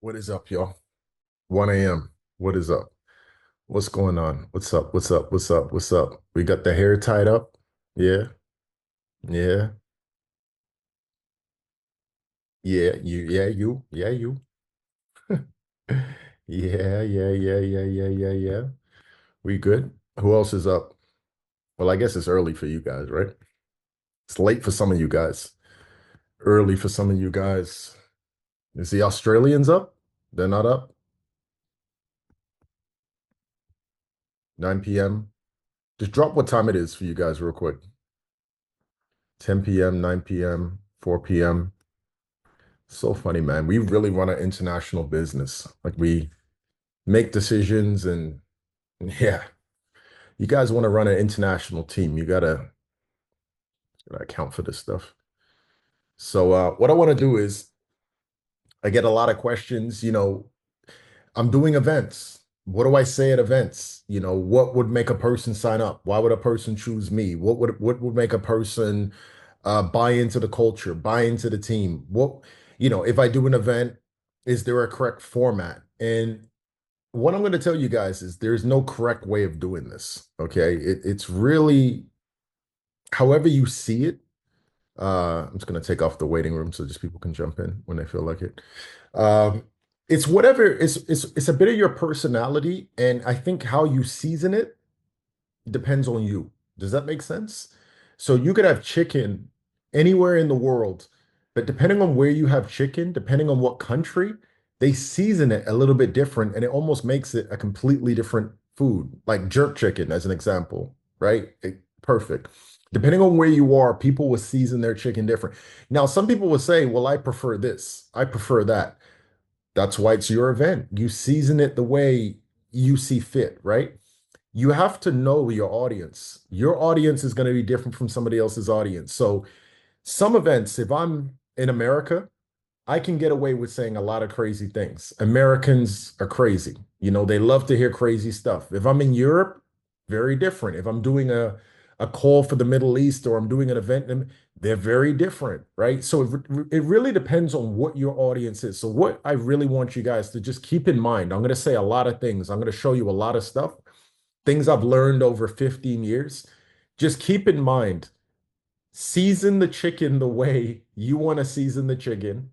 What is up, y'all? 1 a.m. What is up? What's going on? What's up? What's up? What's up? What's up? We got the hair tied up. Yeah, yeah, yeah, you. Yeah. We good? Who else is up? Well, I guess it's early for you guys, right? It's late for some of you guys. Early for some of you guys. Is the Australians up? They're not up. 9 p.m. Just drop what time it is for you guys real quick. 10 p.m., 9 p.m., 4 p.m. So funny, man. We really run an international business. Like we make decisions and yeah, you guys want to run an international team. You gotta account for this stuff. So what I want to do is I get a lot of questions, I'm doing events. What do I say at events? What would make a person sign up? Why would a person choose me? What would make a person buy into the culture, buy into the team? If I do an event, is there a correct format? And what I'm going to tell you guys is there's no correct way of doing this. Okay. It's really however you see it. I'm just going to take off the waiting room so just people can jump in when they feel like it. Um, it's whatever, it's a bit of your personality. And I think how you season it depends on you. Does that make sense? So you could have chicken anywhere in the world, but depending on where you have chicken, depending on what country, they season it a little bit different and it almost makes it a completely different food, like jerk chicken as an example, right? Perfect. Depending on where you are, people will season their chicken different. Now, some people will say, well, I prefer this, I prefer that. That's why it's your event. You season it the way you see fit, right? You have to know your audience. Your audience is going to be different from somebody else's audience. So, some events, if I'm in America, I can get away with saying a lot of crazy things. Americans are crazy. They love to hear crazy stuff. If I'm in Europe, very different. If I'm doing a call for the Middle East or I'm doing an event, they're very different, right? So it really depends on what your audience is. So what I really want you guys to just keep in mind, I'm going to say a lot of things. I'm going to show you a lot of stuff, things I've learned over 15 years. Just keep in mind, season the chicken the way you want to season the chicken.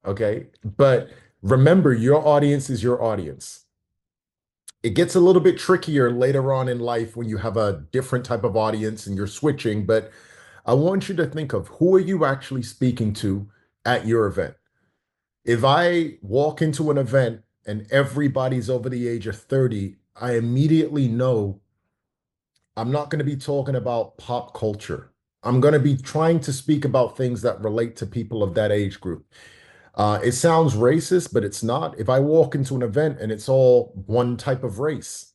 Okay. But remember, your audience is your audience. It gets a little bit trickier later on in life when you have a different type of audience and you're switching. But I want you to think of who are you actually speaking to at your event? If I walk into an event and everybody's over the age of 30, I immediately know I'm not going to be talking about pop culture. I'm going to be trying to speak about things that relate to people of that age group. It sounds racist, but it's not. If I walk into an event and it's all one type of race,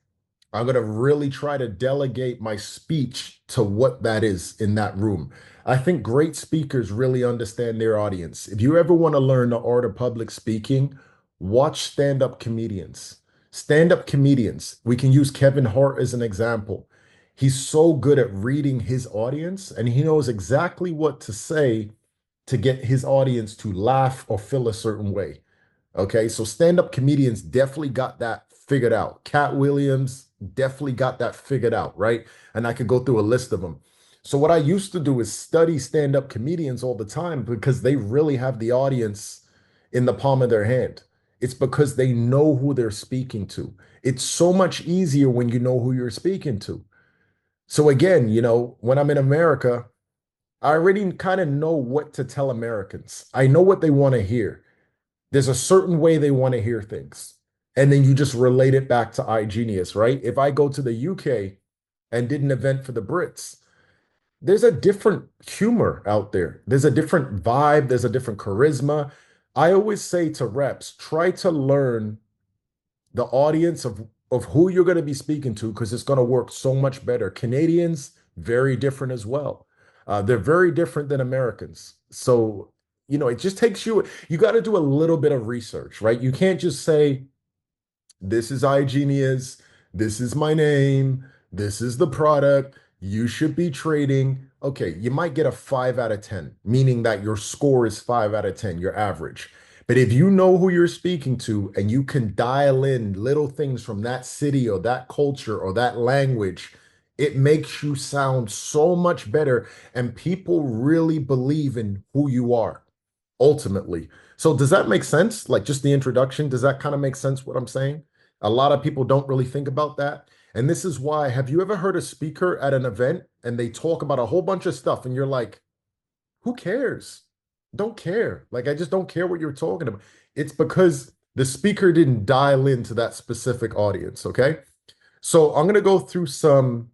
I'm going to really try to delegate my speech to what that is in that room. I think great speakers really understand their audience. If you ever want to learn the art of public speaking, watch stand-up comedians. Stand-up comedians, we can use Kevin Hart as an example. He's so good at reading his audience and he knows exactly what to say to get his audience to laugh or feel a certain way. Okay, so stand-up comedians definitely got that figured out. Cat Williams definitely got that figured out, right? And I could go through a list of them. So what I used to do is study stand-up comedians all the time because they really have the audience in the palm of their hand. It's because they know who they're speaking to. It's so much easier when you know who you're speaking to. So again, when I'm in America, I already kind of know what to tell Americans. I know what they want to hear. There's a certain way they want to hear things. And then you just relate it back to iGenius, right? If I go to the UK and did an event for the Brits, there's a different humor out there. There's a different vibe. There's a different charisma. I always say to reps, try to learn the audience of who you're going to be speaking to because it's going to work so much better. Canadians, very different as well. They're very different than Americans. So, it just takes you got to do a little bit of research, right? You can't just say, this is iGenius, this is my name, this is the product, you should be trading. Okay, you might get a 5 out of 10, meaning that your score is 5 out of 10, your average. But if you know who you're speaking to and you can dial in little things from that city or that culture or that language, it makes you sound so much better. And people really believe in who you are ultimately. So, does that make sense? Like just the introduction, does that kind of make sense what I'm saying? A lot of people don't really think about that. And this is why, have you ever heard a speaker at an event and they talk about a whole bunch of stuff and you're like, who cares? Don't care. Like, I just don't care what you're talking about. It's because the speaker didn't dial into that specific audience. Okay. So I'm going to go through some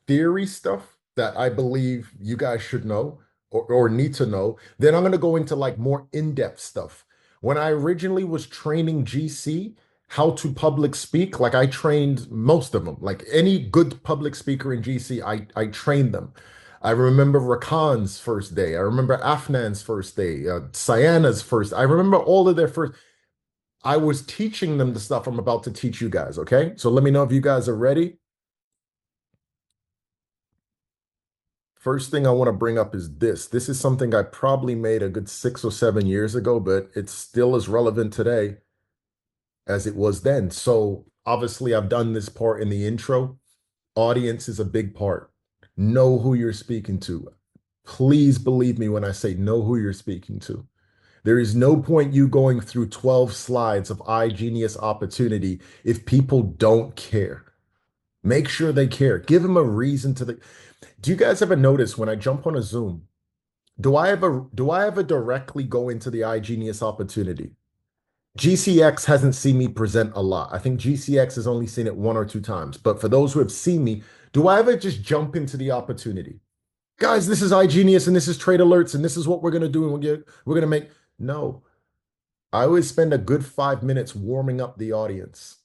theory stuff that I believe you guys should know or need to know. Then I'm going to go into like more in-depth stuff. When I originally was training GC, how to public speak, like I trained most of them, like any good public speaker in GC, I trained them. I remember Rakan's first day. I remember Afnan's first day, Cyana's first. I remember all of their first. I was teaching them the stuff I'm about to teach you guys. Okay. So let me know if you guys are ready. First thing I want to bring up is this. This is something I probably made a good 6 or 7 years ago, but it's still as relevant today as it was then. So obviously, I've done this part in the intro. Audience is a big part. Know who you're speaking to. Please believe me when I say know who you're speaking to. There is no point you going through 12 slides of iGenius opportunity if people don't care. Make sure they care. Give them a reason to the. Do you guys ever notice when I jump on a Zoom, do I ever directly go into the iGenius opportunity? GCX hasn't seen me present a lot. I think GCX has only seen it 1 or 2 times. But for those who have seen me, do I ever just jump into the opportunity? Guys, this is iGenius and this is trade alerts and this is what we're gonna do and we're gonna make. No, I always spend a good 5 minutes warming up the audience.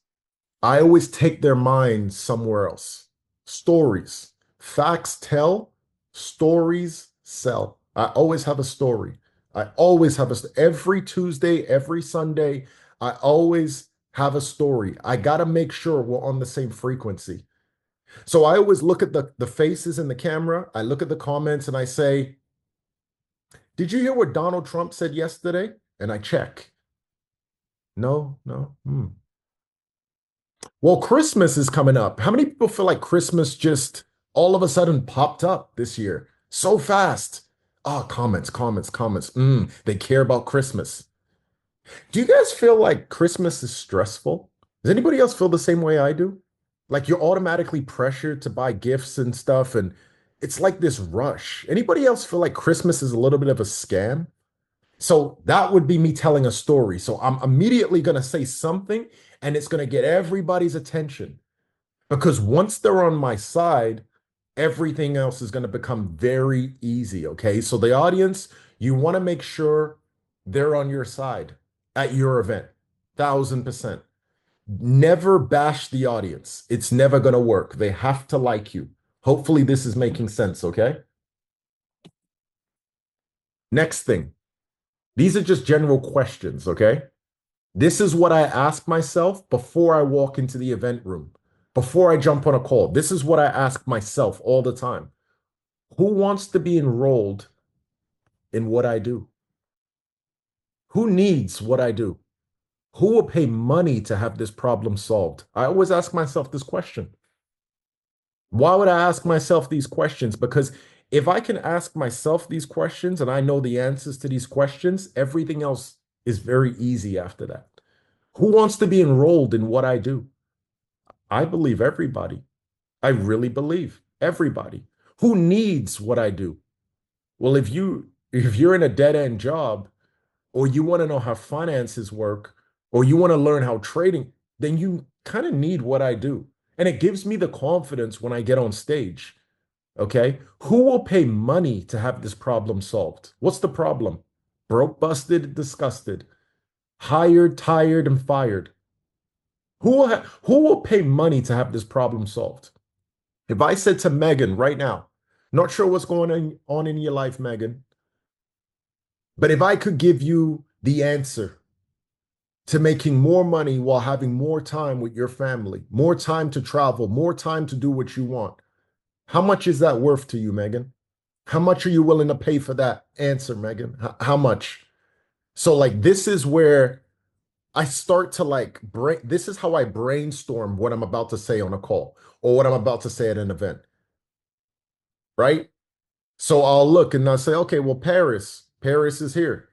I always take their mind somewhere else. Stories. Facts tell, stories sell. I always have a story. I always have every Tuesday, every Sunday, I always have a story. I got to make sure we're on the same frequency. So I always look at the faces in the camera. I look at the comments and I say, did you hear what Donald Trump said yesterday? And I check. No, no. Well, Christmas is coming up. How many people feel like Christmas just all of a sudden popped up this year so fast? Oh, comments, comments, comments. They care about Christmas. Do you guys feel like Christmas is stressful? Does anybody else feel the same way I do? Like you're automatically pressured to buy gifts and stuff, and it's like this rush. Anybody else feel like Christmas is a little bit of a scam? So that would be me telling a story. So I'm immediately going to say something and it's going to get everybody's attention because once they're on my side, everything else is going to become very easy. Okay. So the audience, you want to make sure they're on your side at your event. 1,000%. Never bash the audience. It's never going to work. They have to like you. Hopefully, this is making sense. Okay. Next thing. These are just general questions, okay? This is what I ask myself before I walk into the event room, before I jump on a call. This is what I ask myself all the time. Who wants to be enrolled in what I do? Who needs what I do? Who will pay money to have this problem solved? I always ask myself this question. Why would I ask myself these questions? Because if I can ask myself these questions and I know the answers to these questions, everything else is very easy after that. Who wants to be enrolled in what I do? I believe everybody. I really believe everybody. Who needs what I do? Well, if you're in a dead-end job or you want to know how finances work or you want to learn how trading, then you kind of need what I do. And it gives me the confidence when I get on stage. Okay. Who will pay money to have this problem solved? What's the problem? Broke, busted, disgusted, hired, tired, and fired. Who will pay money to have this problem solved? If I said to Megan right now, not sure what's going on in your life, Megan, but if I could give you the answer to making more money while having more time with your family, more time to travel, more time to do what you want, how much is that worth to you, Megan? How much are you willing to pay for that answer, Megan? How much? So like this is where I start to like brain this is how I brainstorm what I'm about to say on a call or what I'm about to say at an event, right? So I'll look and I'll say, okay, well, Paris is here.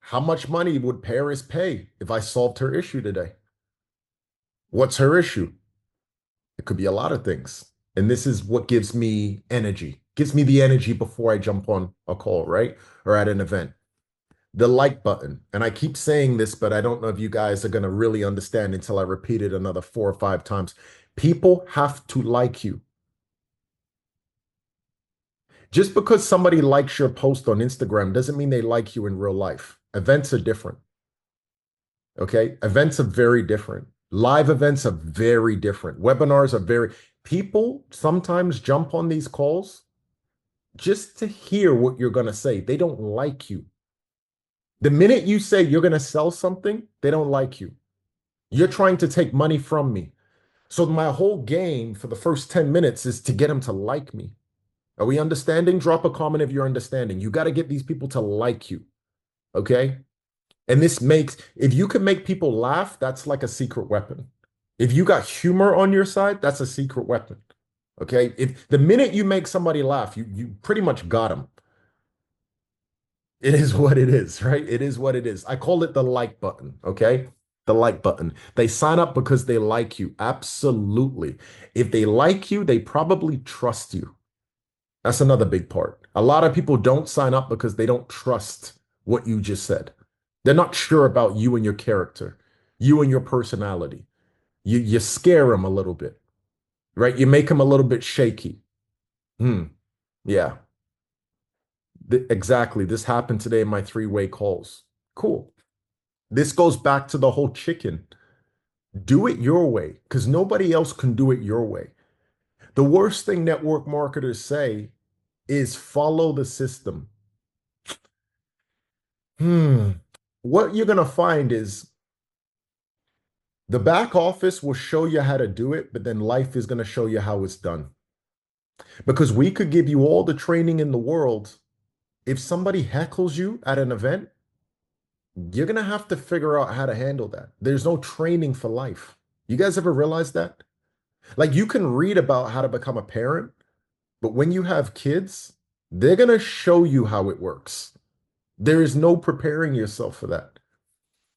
How much money would Paris pay if I solved her issue today? What's her issue? It could be a lot of things. And this is what gives me energy, gives me the energy before I jump on a call, right? Or at an event. The like button. And I keep saying this, but I don't know if you guys are going to really understand until I repeat it another 4 or 5 times. People have to like you. Just because somebody likes your post on Instagram doesn't mean they like you in real life. Events are different. Okay. Events are very different. Live events are very different. Webinars are very, people sometimes jump on these calls just to hear what you're going to say. They don't like you. The minute you say you're going to sell something, they don't like you. You're trying to take money from me. So my whole game for the first 10 minutes is to get them to like me. Are we understanding? Drop a comment if you're understanding. You got to get these people to like you. Okay. And this makes, if you can make people laugh, that's like a secret weapon. If you got humor on your side, that's a secret weapon. Okay. If the minute you make somebody laugh, you pretty much got them. It is what it is, right? It is what it is. I call it the like button. Okay. The like button. They sign up because they like you. Absolutely. If they like you, they probably trust you. That's another big part. A lot of people don't sign up because they don't trust what you just said. They're not sure about you and your character, you and your personality. You scare them a little bit, right? You make them a little bit shaky. Hmm. Yeah, exactly. This happened today in my three-way calls. Cool. This goes back to the whole chicken. Do it your way because nobody else can do it your way. The worst thing network marketers say is follow the system. Hmm. What you're going to find is the back office will show you how to do it, but then life is going to show you how it's done. Because we could give you all the training in the world. If somebody heckles you at an event, you're going to have to figure out how to handle that. There's no training for life. You guys ever realize that? Like you can read about how to become a parent, but when you have kids, they're going to show you how it works. There is no preparing yourself for that.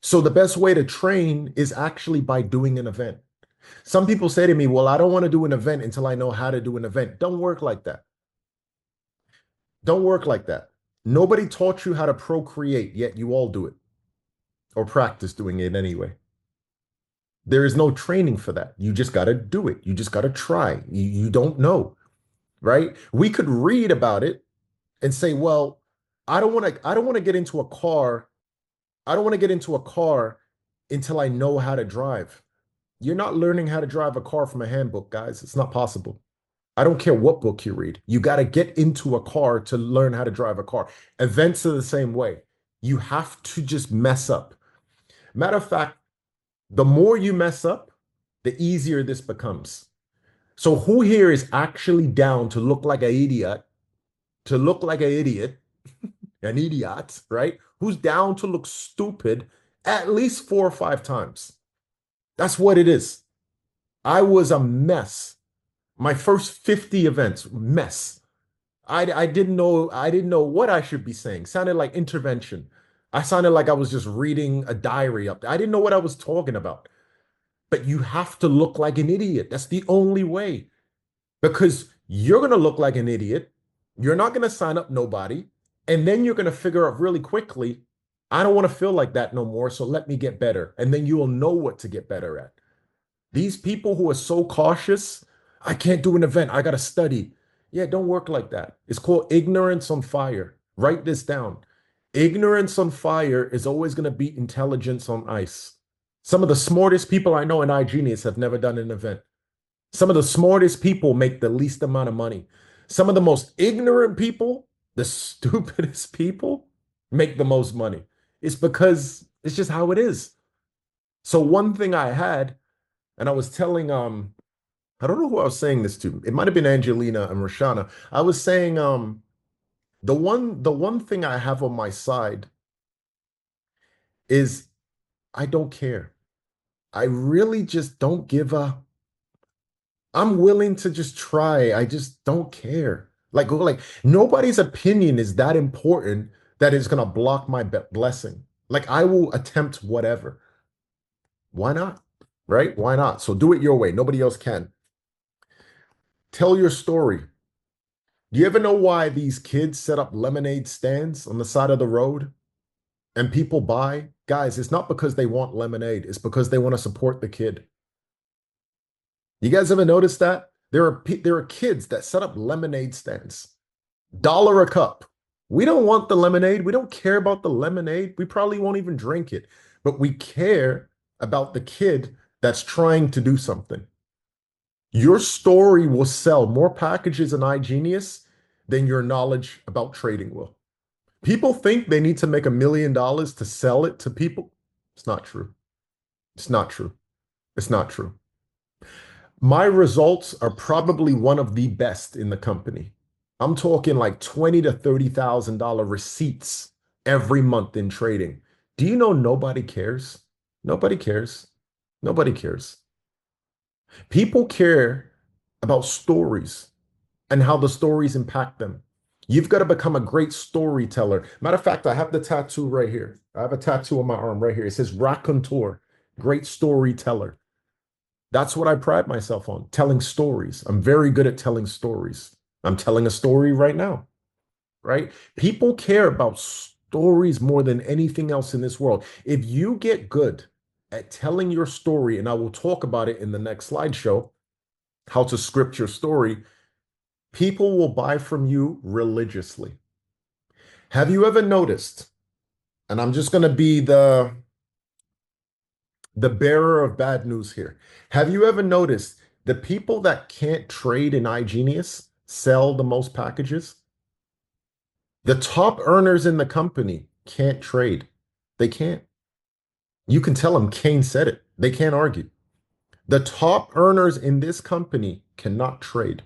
So the best way to train is actually by doing an event. Some people say to me, well, I don't want to do an event until I know how to do an event. Don't work like that. Don't work like that. Nobody taught you how to procreate, yet you all do it or practice doing it anyway. There is no training for that. You just got to do it. You just got to try. You don't know, right? We could read about it and say, well, I don't want to get into a car. I don't want to get into a car until I know how to drive. You're not learning how to drive a car from a handbook, guys. It's not possible. I don't care what book you read. You got to get into a car to learn how to drive a car. Events are the same way. You have to just mess up. Matter of fact, the more you mess up, the easier this becomes. So who here is actually down to look like an idiot, to look like an idiot, an idiot, right? Who's down to look stupid at least 4 or 5 times? That's what it is. I was a mess. My first 50 events, mess. I didn't know what I should be saying. Sounded like intervention. I sounded like I was just reading a diary up there. I didn't know what I was talking about. But you have to look like an idiot. That's the only way. Because you're going to look like an idiot. You're not going to sign up nobody. And then you're going to figure out really quickly, I don't want to feel like that no more. So let me get better. And then you will know what to get better at. These people who are so cautious, I can't do an event. I got to study. Yeah, don't work like that. It's called ignorance on fire. Write this down. Ignorance on fire is always going to beat intelligence on ice. Some of the smartest people I know in iGenius have never done an event. Some of the smartest people make the least amount of money. Some of the most ignorant people, the stupidest people, make the most money. It's because it's just how it is. So one thing I had, and I was telling I don't know who I was saying this to. It might have been Angelina and Roshana. I was saying the one thing I have on my side is I don't care. I really just don't give a I'm willing to just try. I just don't care. Like nobody's opinion is that important that it's gonna block my blessing. Like I will attempt whatever. Why not? Right? Why not? So do it your way. Nobody else can. Tell your story. Do you ever know why these kids set up lemonade stands on the side of the road and people buy? Guys, it's not because they want lemonade. It's because they want to support the kid. You guys ever notice that? There are kids that set up lemonade stands. Dollar a cup. We don't want the lemonade. We don't care about the lemonade. We probably won't even drink it. But we care about the kid that's trying to do something. Your story will sell more packages in iGenius than your knowledge about trading will. People think they need to make $1 million to sell it to people. It's not true. It's not true. It's not true. My results are probably one of the best in the company. I'm talking like $20 to $30,000 receipts every month in trading. Do you know nobody cares? Nobody cares. Nobody cares. People care about stories and how the stories impact them. You've got to become a great storyteller. Matter of fact, I have the tattoo right here. I have a tattoo on my arm right here. It says raconteur, great storyteller. That's what I pride myself on, telling stories. I'm very good at telling stories. I'm telling a story right now, right? People care about stories more than anything else in this world. If you get good at telling your story, and I will talk about it in the next slideshow, how to script your story, people will buy from you religiously. Have you ever noticed, and I'm just going to be the bearer of bad news here. Have you ever noticed the people that can't trade in iGenius sell the most packages? The top earners in the company can't trade. They can't. You can tell them Kane said it. They can't argue. The top earners in this company cannot trade.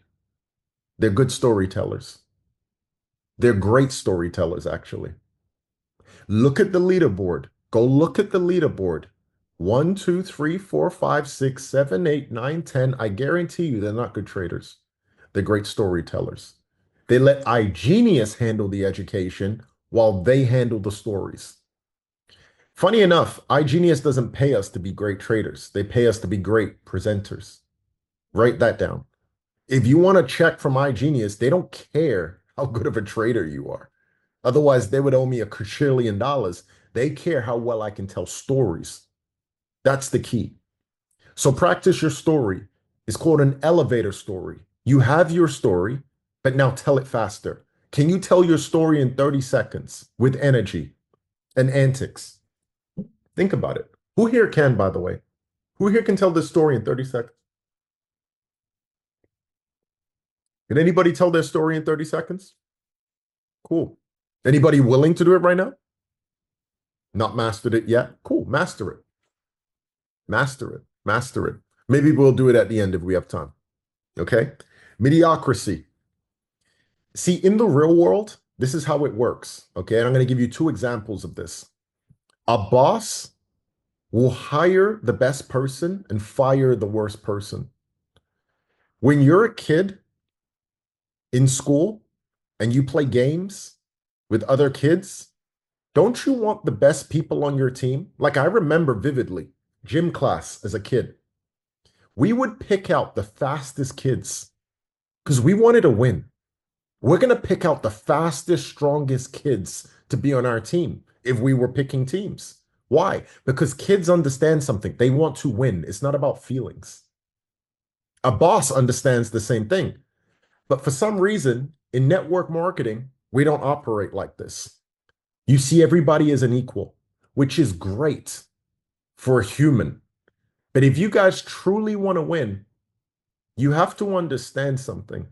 They're good storytellers. They're great storytellers, actually. Look at the leaderboard. Go look at the leaderboard. 1, 2, 3, 4, 5, 6, 7, 8, 9, 10. I guarantee you they're not good traders. They're great storytellers. They let iGenius handle the education while they handle the stories. Funny enough, iGenius doesn't pay us to be great traders. They pay us to be great presenters. Write that down. If you want a check from iGenius, they don't care how good of a trader you are. Otherwise, they would owe me $1 quadrillion. They care how well I can tell stories. That's the key. So practice your story. It's called an elevator story. You have your story, but now tell it faster. Can you tell your story in 30 seconds with energy and antics? Think about it. Who here can, by the way? Who here can tell this story in 30 seconds? Can anybody tell their story in 30 seconds? Cool. Anybody willing to do it right now? Not mastered it yet? Cool. Master it. Master it. Master it. Maybe we'll do it at the end if we have time. Okay? Mediocrity. See, in the real world, this is how it works. Okay? And I'm going to give you two examples of this. A boss will hire the best person and fire the worst person. When you're a kid in school and you play games with other kids, don't you want the best people on your team? Like I remember vividly, gym class as a kid. We would pick out the fastest kids because we wanted to win. We're going to pick out the fastest, strongest kids to be on our team if we were picking teams. Why? Because kids understand something. They want to win. It's not about feelings. A boss understands the same thing. But for some reason, in network marketing, we don't operate like this. You see everybody as an equal, which is great for a human. But if you guys truly want to win, you have to understand something.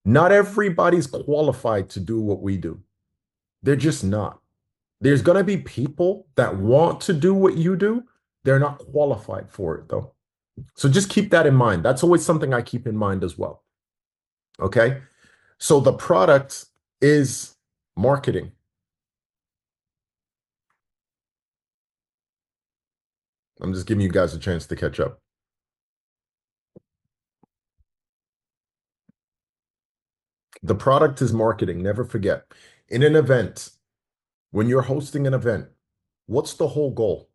Not everybody's qualified to do what we do. They're just not. There's going to be people that want to do what you do. They're not qualified for it, though. So just keep that in mind. That's always something I keep in mind as well. Okay? So the product is marketing. I'm just giving you guys a chance to catch up. The product is marketing. Never forget. In an event, when you're hosting an event, what's the whole goal?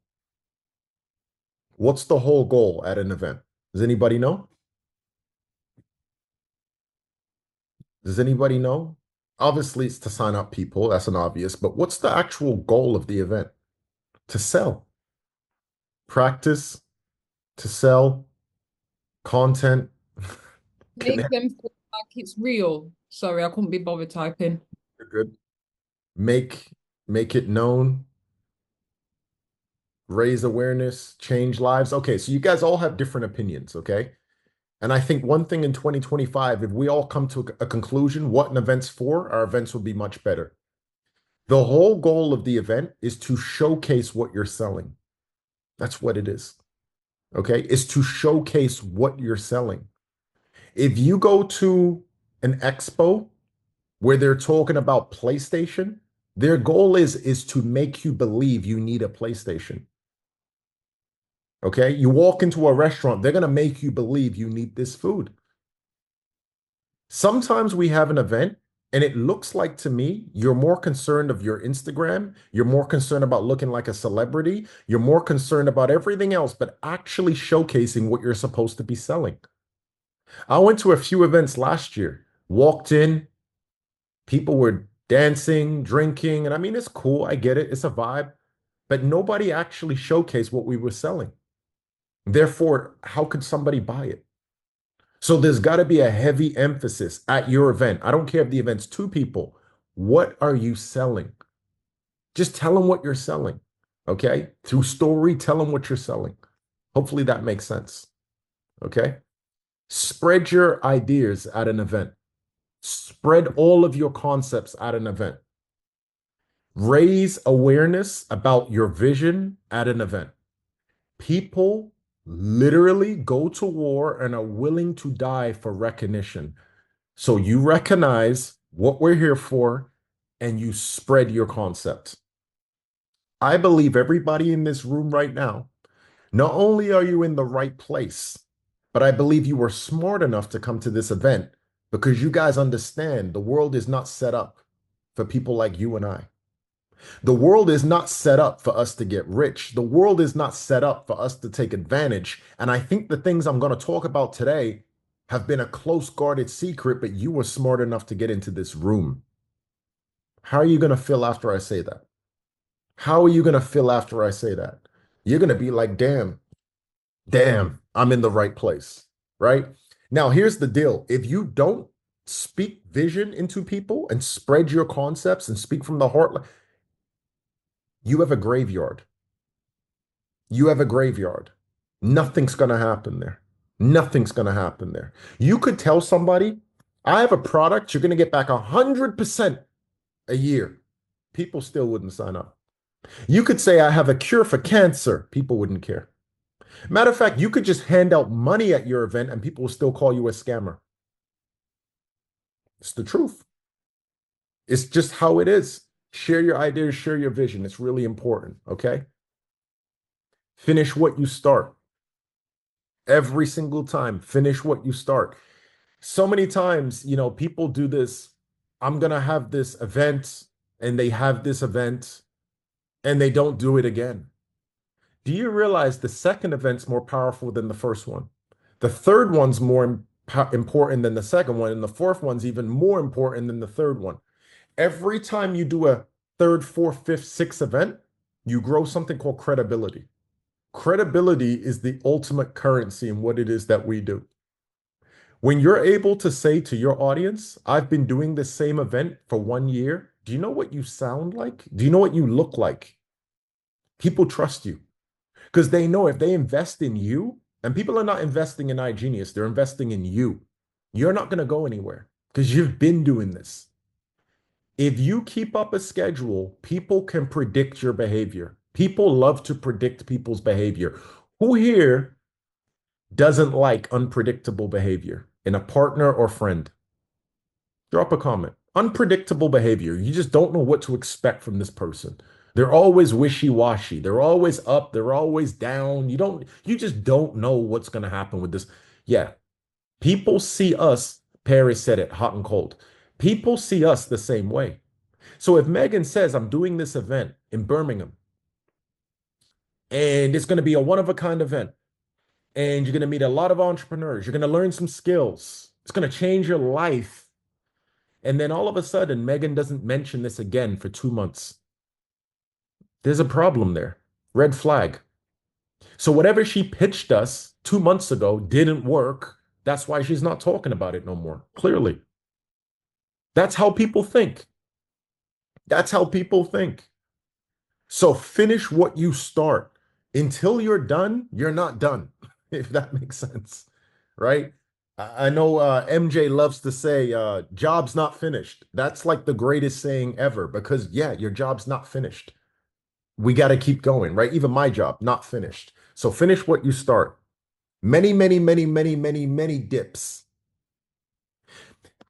What's the whole goal at an event? Does anybody know? Does anybody know? Obviously, it's to sign up people. That's an obvious. But what's the actual goal of the event? To sell, practice, to sell, content, Make connect. them feel like it's real. Sorry, I couldn't be bothered typing. You're good. Make make it known, raise awareness, change lives. Okay, so you guys all have different opinions, okay? And I think one thing in 2025, if we all come to a conclusion what an event's for, our events will be much better. The whole goal of the event is to showcase what you're selling. That's what it is. Okay? Is to showcase what you're selling. If you go to an expo where they're talking about PlayStation, their goal is to make you believe you need a PlayStation. Okay? You walk into a restaurant, they're going to make you believe you need this food. Sometimes we have an event and it looks like to me you're more concerned of your Instagram, you're more concerned about looking like a celebrity, you're more concerned about everything else, but actually showcasing what you're supposed to be selling. I went to a few events last year, walked in, people were dancing, drinking, and I mean, it's cool. I get it. It's a vibe, but nobody actually showcased what we were selling. Therefore, how could somebody buy it? So there's got to be a heavy emphasis at your event. I don't care if the event's two people. What are you selling? Just tell them what you're selling. Okay. Through story, tell them what you're selling. Hopefully that makes sense. Okay. Spread your ideas at an event. Spread all of your concepts at an event. Raise awareness about your vision at an event. People literally go to war and are willing to die for recognition. So you recognize what we're here for and you spread your concept. I believe everybody in this room right now, not only are you in the right place, but I believe you were smart enough to come to this event because you guys understand the world is not set up for people like you and I. The world is not set up for us to get rich. The world is not set up for us to take advantage. And I think the things I'm going to talk about today have been a close guarded secret, but you were smart enough to get into this room. How are you going to feel after I say that? How are you going to feel after I say that? You're going to be like, damn, I'm in the right place, right? Now, here's the deal. If you don't speak vision into people and spread your concepts and speak from the heart, you have a graveyard. You have a graveyard. Nothing's going to happen there. Nothing's going to happen there. You could tell somebody, I have a product, you're going to get back 100% a year. People still wouldn't sign up. You could say, I have a cure for cancer. People wouldn't care. Matter of fact, you could just hand out money at your event and people will still call you a scammer. It's the truth. It's just how it is. Share your ideas, share your vision. It's really important. Okay. Finish what you start. Every single time, finish what you start. So many times, people do this. I'm going to have this event and they have this event and they don't do it again. Do you realize the second event's more powerful than the first one? The third one's more important than the second one, and the fourth one's even more important than the third one. Every time you do a third, fourth, fifth, sixth event, you grow something called credibility. Credibility is the ultimate currency in what it is that we do. When you're able to say to your audience, I've been doing this same event for 1 year, do you know what you sound like? Do you know what you look like? People trust you because they know if they invest in you, and people are not investing in iGenius, they're investing in you. You're not going to go anywhere because you've been doing this. If you keep up a schedule, people can predict your behavior. People love to predict people's behavior. Who here doesn't like unpredictable behavior in a partner or friend? Drop a comment. Unpredictable behavior. You just don't know what to expect from this person. They're always wishy-washy. They're always up, they're always down. You just don't know what's going to happen with this. Yeah, people see us, Paris said it, hot and cold. People see us the same way. So if Megan says, I'm doing this event in Birmingham, and it's going to be a one-of-a-kind event, and you're going to meet a lot of entrepreneurs, you're going to learn some skills, it's going to change your life. And then all of a sudden, Megan doesn't mention this again for 2 months. There's a problem there. Red flag. So whatever she pitched us 2 months ago didn't work. That's why she's not talking about it no more. Clearly. That's how people think. That's how people think. So finish what you start. Until you're done, you're not done, if that makes sense. Right? I know MJ loves to say, job's not finished. That's like the greatest saying ever because, yeah, your job's not finished. We got to keep going, right? Even my job, not finished. So finish what you start. Many, many, many, many, many, many dips.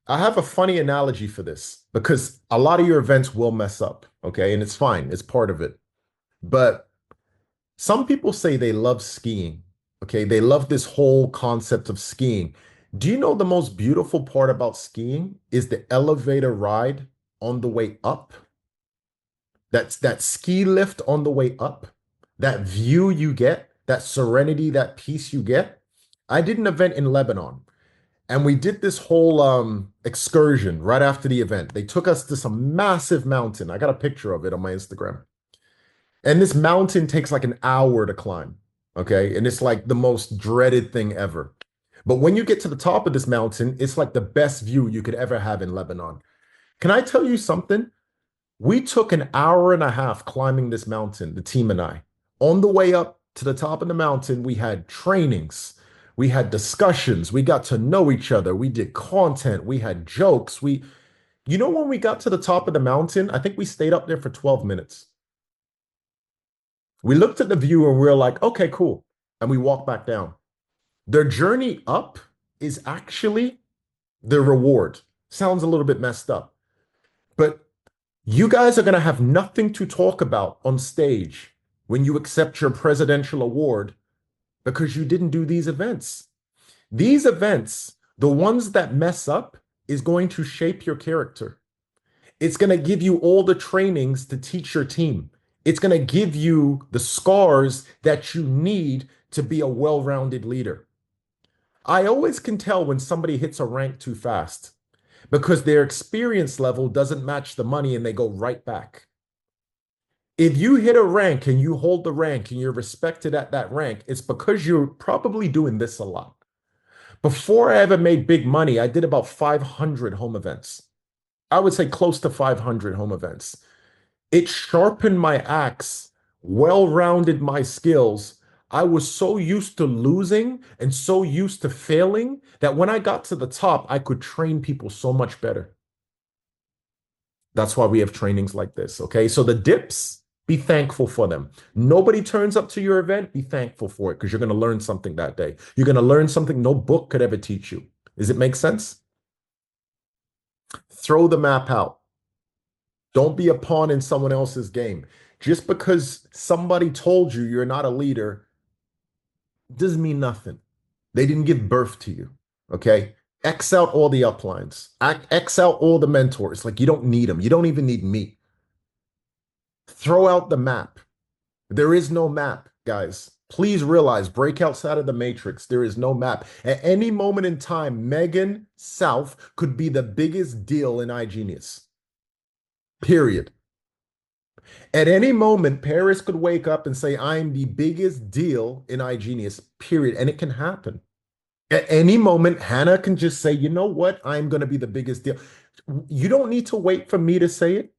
I have a funny analogy for this because a lot of your events will mess up, okay? And it's fine, it's part of it. But some people say they love skiing, okay? They love this whole concept of skiing. Do you know the most beautiful part about skiing is the elevator ride on the way up? That's that ski lift on the way up, that view you get, that serenity, that peace you get. I did an event in Lebanon and we did this whole excursion right after the event. They took us to some massive mountain. I got a picture of it on my Instagram. And this mountain takes like an hour to climb. Okay. And it's like the most dreaded thing ever. But when you get to the top of this mountain, it's like the best view you could ever have in Lebanon. Can I tell you something? We took an hour and a half climbing this mountain, the team and I. On the way up to the top of the mountain, we had trainings, we had discussions, we got to know each other, we did content, we had jokes. When we got to the top of the mountain, I think we stayed up there for 12 minutes. We looked at the view and we were like, okay, cool. And we walked back down. Their journey up is actually the reward. Sounds a little bit messed up, but you guys are going to have nothing to talk about on stage when you accept your presidential award because you didn't do these events. These events, the ones that mess up, is going to shape your character. It's going to give you all the trainings to teach your team. It's going to give you the scars that you need to be a well-rounded leader. I always can tell when somebody hits a rank too fast because their experience level doesn't match the money and they go right back. If you hit a rank and you hold the rank and you're respected at that rank, it's because you're probably doing this a lot. Before I ever made big money, I did about 500 home events. I would say close to 500 home events. It sharpened my axe, well-rounded my skills. I was so used to losing and so used to failing that when I got to the top, I could train people so much better. That's why we have trainings like this. Okay. So the dips, be thankful for them. Nobody turns up to your event, be thankful for it because you're going to learn something that day. You're going to learn something no book could ever teach you. Does it make sense? Throw the map out. Don't be a pawn in someone else's game. Just because somebody told you you're not a leader doesn't mean nothing. They didn't give birth to you. Okay. X out all the uplines. X out all the mentors. Like you don't need them. You don't even need me. Throw out the map. There is no map, guys. Please realize, break outside of the matrix. There is no map. At any moment in time, Megan South could be the biggest deal in iGenius. Period. At any moment, Paris could wake up and say, I'm the biggest deal in iGenius, period. And it can happen. At any moment, Hannah can just say, you know what? I'm going to be the biggest deal. You don't need to wait for me to say it.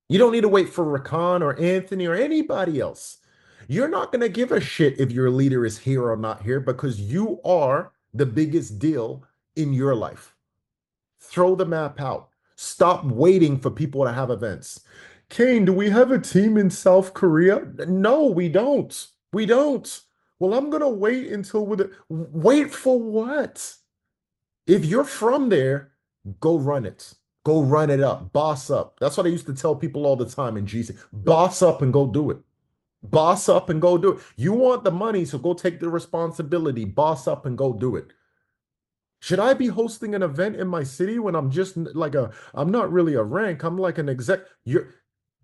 You don't need to wait for Rakan or Anthony or anybody else. You're not going to give a shit if your leader is here or not here because you are the biggest deal in your life. Throw the map out. Stop waiting for people to have events. Kane, do we have a team in South Korea? No, we don't. We don't. Well, I'm going to wait until wait for what? If you're from there, go run it. Go run it up, boss up. That's what I used to tell people all the time in GC. Boss up and go do it. Boss up and go do it. You want the money, so go take the responsibility. Boss up and go do it. Should I be hosting an event in my city when I'm just I'm not really a rank. I'm like an exec.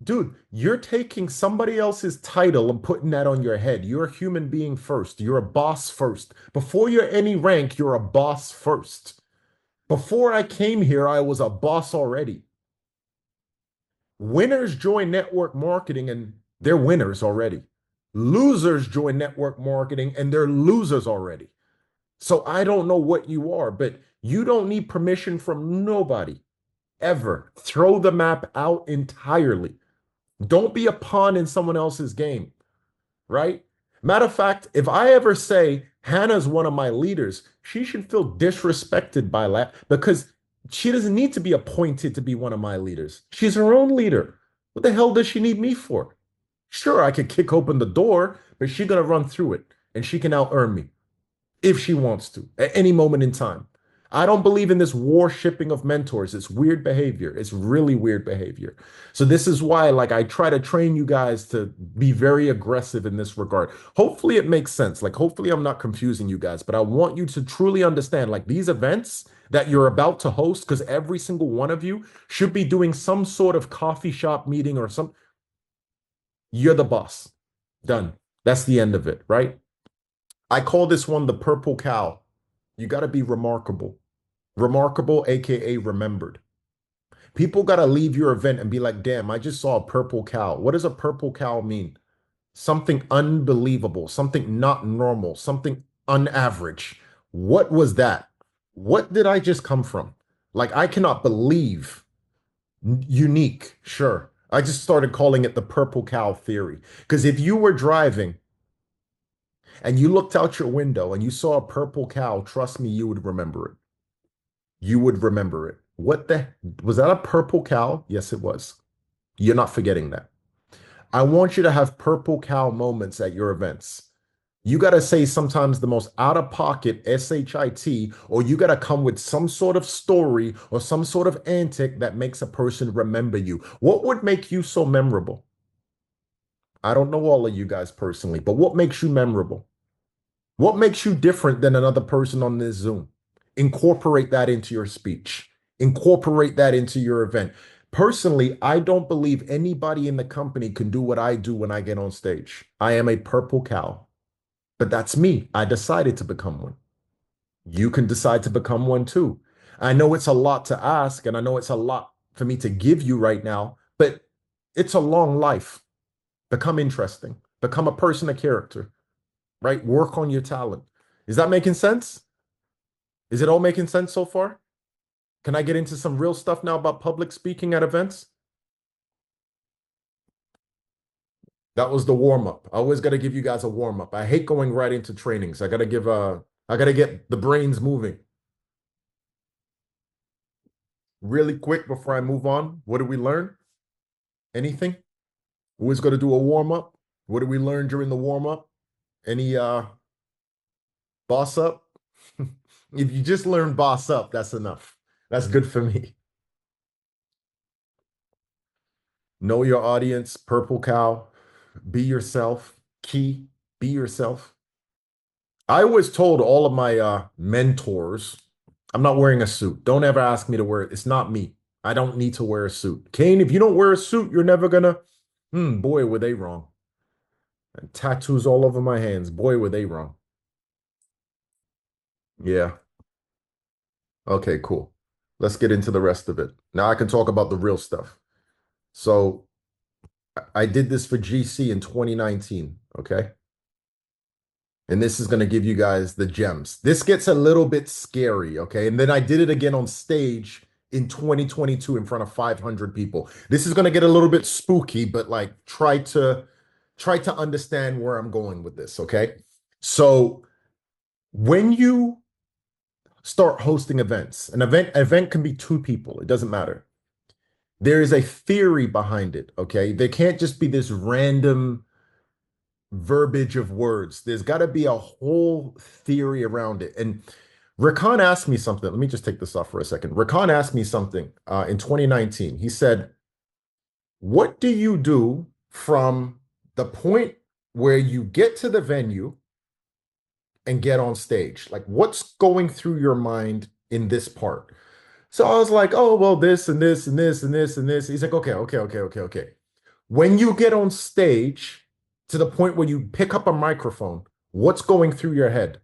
Dude, you're taking somebody else's title and putting that on your head. You're a human being first. You're a boss first. Before you're any rank, you're a boss first. Before I came here, I was a boss already. Winners join network marketing and they're winners already. Losers join network marketing and they're losers already. So I don't know what you are, but you don't need permission from nobody ever. Throw the map out entirely. Don't be a pawn in someone else's game, right? Matter of fact, if I ever say Hannah's one of my leaders, she should feel disrespected by that because she doesn't need to be appointed to be one of my leaders. She's her own leader. What the hell does she need me for? Sure, I could kick open the door, but she's gonna run through it and she can out earn me if she wants to at any moment in time. I don't believe in this worshipping of mentors. It's weird behavior. It's really weird behavior. So this is why like I try to train you guys to be very aggressive in this regard. Hopefully it makes sense. Like hopefully I'm not confusing you guys, but I want you to truly understand like these events that you're about to host because every single one of you should be doing some sort of coffee shop meeting or some you're the boss. Done. That's the end of it, right? I call this one the purple cow. You got to be remarkable. Remarkable, aka remembered. People got to leave your event and be like, damn, I just saw a purple cow. What does a purple cow mean? Something unbelievable, something not normal, something unaverage. What was that? What did I just come from? Like, I cannot believe. Unique, sure. I just started calling it the purple cow theory. Because if you were driving and you looked out your window and you saw a purple cow, trust me, you would remember it. You would remember it. What the was that a purple cow? Yes, it was. You're not forgetting that. I want you to have purple cow moments at your events. You got to say sometimes the most out of pocket SHIT, or you got to come with some sort of story or some sort of antic that makes a person remember you. What would make you so memorable? I don't know all of you guys personally, but what makes you memorable? What makes you different than another person on this Zoom? Incorporate that into your speech. Incorporate that into your event. Personally, I don't believe anybody in the company can do what I do when I get on stage. I am a purple cow, but that's me. I decided to become one. You can decide to become one too. I know it's a lot to ask, and I know it's a lot for me to give you right now, but it's a long life. Become interesting, become a person of character, right? Work on your talent. Is that making sense? Is it all making sense so far? Can I get into some real stuff now about public speaking at events? That was the warm up. I always got to give you guys a warm up. I hate going right into trainings. I got to get the brains moving. Really quick before I move on, what did we learn? Anything? Who's going to do a warm up? What did we learn during the warm up? Any boss up? If you just learn boss up, that's enough. That's good for me. Know your audience, purple cow, be yourself, key, be yourself. I always told all of my mentors, I'm not wearing a suit. Don't ever ask me to wear it. It's not me. I don't need to wear a suit. Kane, if you don't wear a suit, you're never gonna. Boy, were they wrong. And tattoos all over my hands. Boy, were they wrong. Yeah. Okay, cool. Let's get into the rest of it. Now I can talk about the real stuff. So I did this for GC in 2019. Okay. And this is going to give you guys the gems. This gets a little bit scary, okay? And then I did it again on stage in 2022 in front of 500 people. This is going to get a little bit spooky, but like try to understand where I'm going with this, okay? So, when you start hosting events, an event can be two people, it doesn't matter. There is a theory behind it, okay? There can't just be this random verbiage of words. There's got to be a whole theory around it. And Rakan asked me something. Let me just take this off for a second. Rakan asked me something in 2019. He said, what do you do from the point where you get to the venue and get on stage? Like, what's going through your mind in this part? So I was like, oh, well, this and this and this and this and this. He's like, okay, okay, okay, okay, okay. When you get on stage to the point where you pick up a microphone, what's going through your head?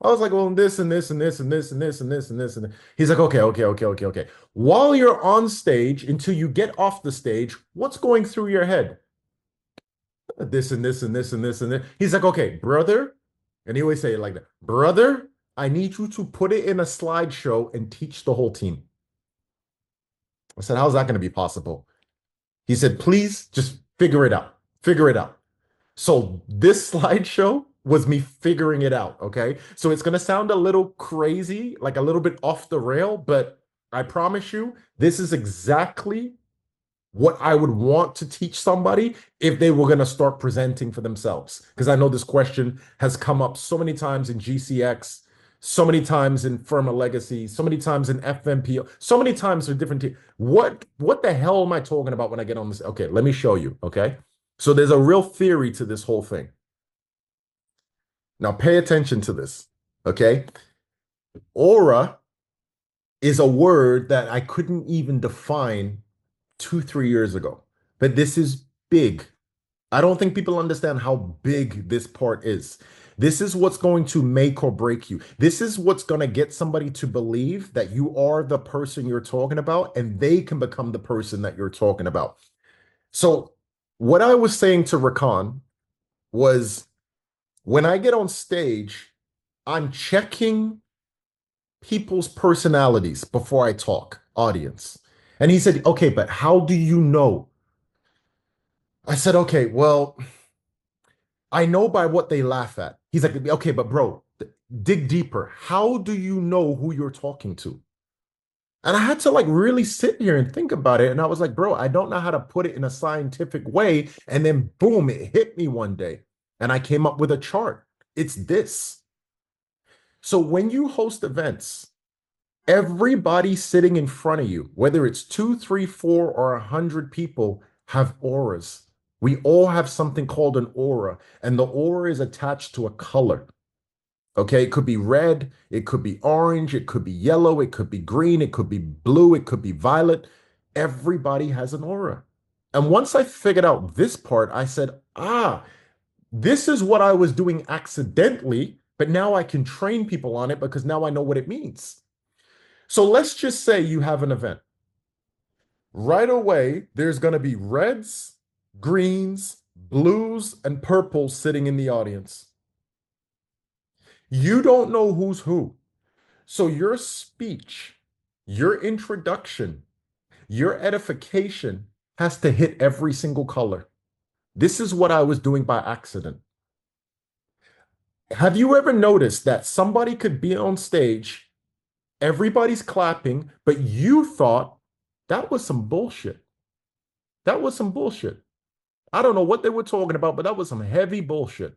I was like, well, this and this and this and this and this and this and this and this. He's like, okay, okay, okay, okay, okay. While you're on stage, until you get off the stage, what's going through your head? This and this and this and this and this. He's like, okay, brother. And he always say it like that, brother, I need you to put it in a slideshow and teach the whole team. I said, how's that going to be possible? He said, please just figure it out. Figure it out. So this slideshow was me figuring it out. Okay. So it's going to sound a little crazy, like a little bit off the rail, but I promise you, this is exactly what I would want to teach somebody if they were going to start presenting for themselves. Because I know this question has come up so many times in GCX, so many times in Firma Legacy, so many times in FMPO, so many times for different teams. What the hell am I talking about when I get on this? Okay, let me show you. Okay. So there's a real theory to this whole thing. Now pay attention to this. Okay. Aura is a word that I couldn't even define 2, 3 years ago. But this is big. I don't think people understand how big this part is. This is what's going to make or break you. This is what's going to get somebody to believe that you are the person you're talking about and they can become the person that you're talking about. So, what I was saying to Rakan was when I get on stage, I'm checking people's personalities before I talk, audience. And he said, okay, but how do you know? I said, okay, well, I know by what they laugh at. He's like, okay, but bro, dig deeper. How do you know who you're talking to? And I had to like really sit here and think about it. And I was like, bro, I don't know how to put it in a scientific way. And then boom, it hit me one day. And I came up with a chart. It's this. So when you host events, everybody sitting in front of you, whether it's two, three, four, or 100 people, have auras. We all have something called an aura, and the aura is attached to a color. Okay, it could be red, it could be orange, it could be yellow, it could be green, it could be blue, it could be violet. Everybody has an aura. And once I figured out this part, I said, this is what I was doing accidentally, but now I can train people on it because now I know what it means. So let's just say you have an event. Right away, there's going to be reds, greens, blues, and purples sitting in the audience. You don't know who's who. So your speech, your introduction, your edification has to hit every single color. This is what I was doing by accident. Have you ever noticed that somebody could be on stage, everybody's clapping, but you thought that was some bullshit? That was some bullshit. I don't know what they were talking about, but that was some heavy bullshit.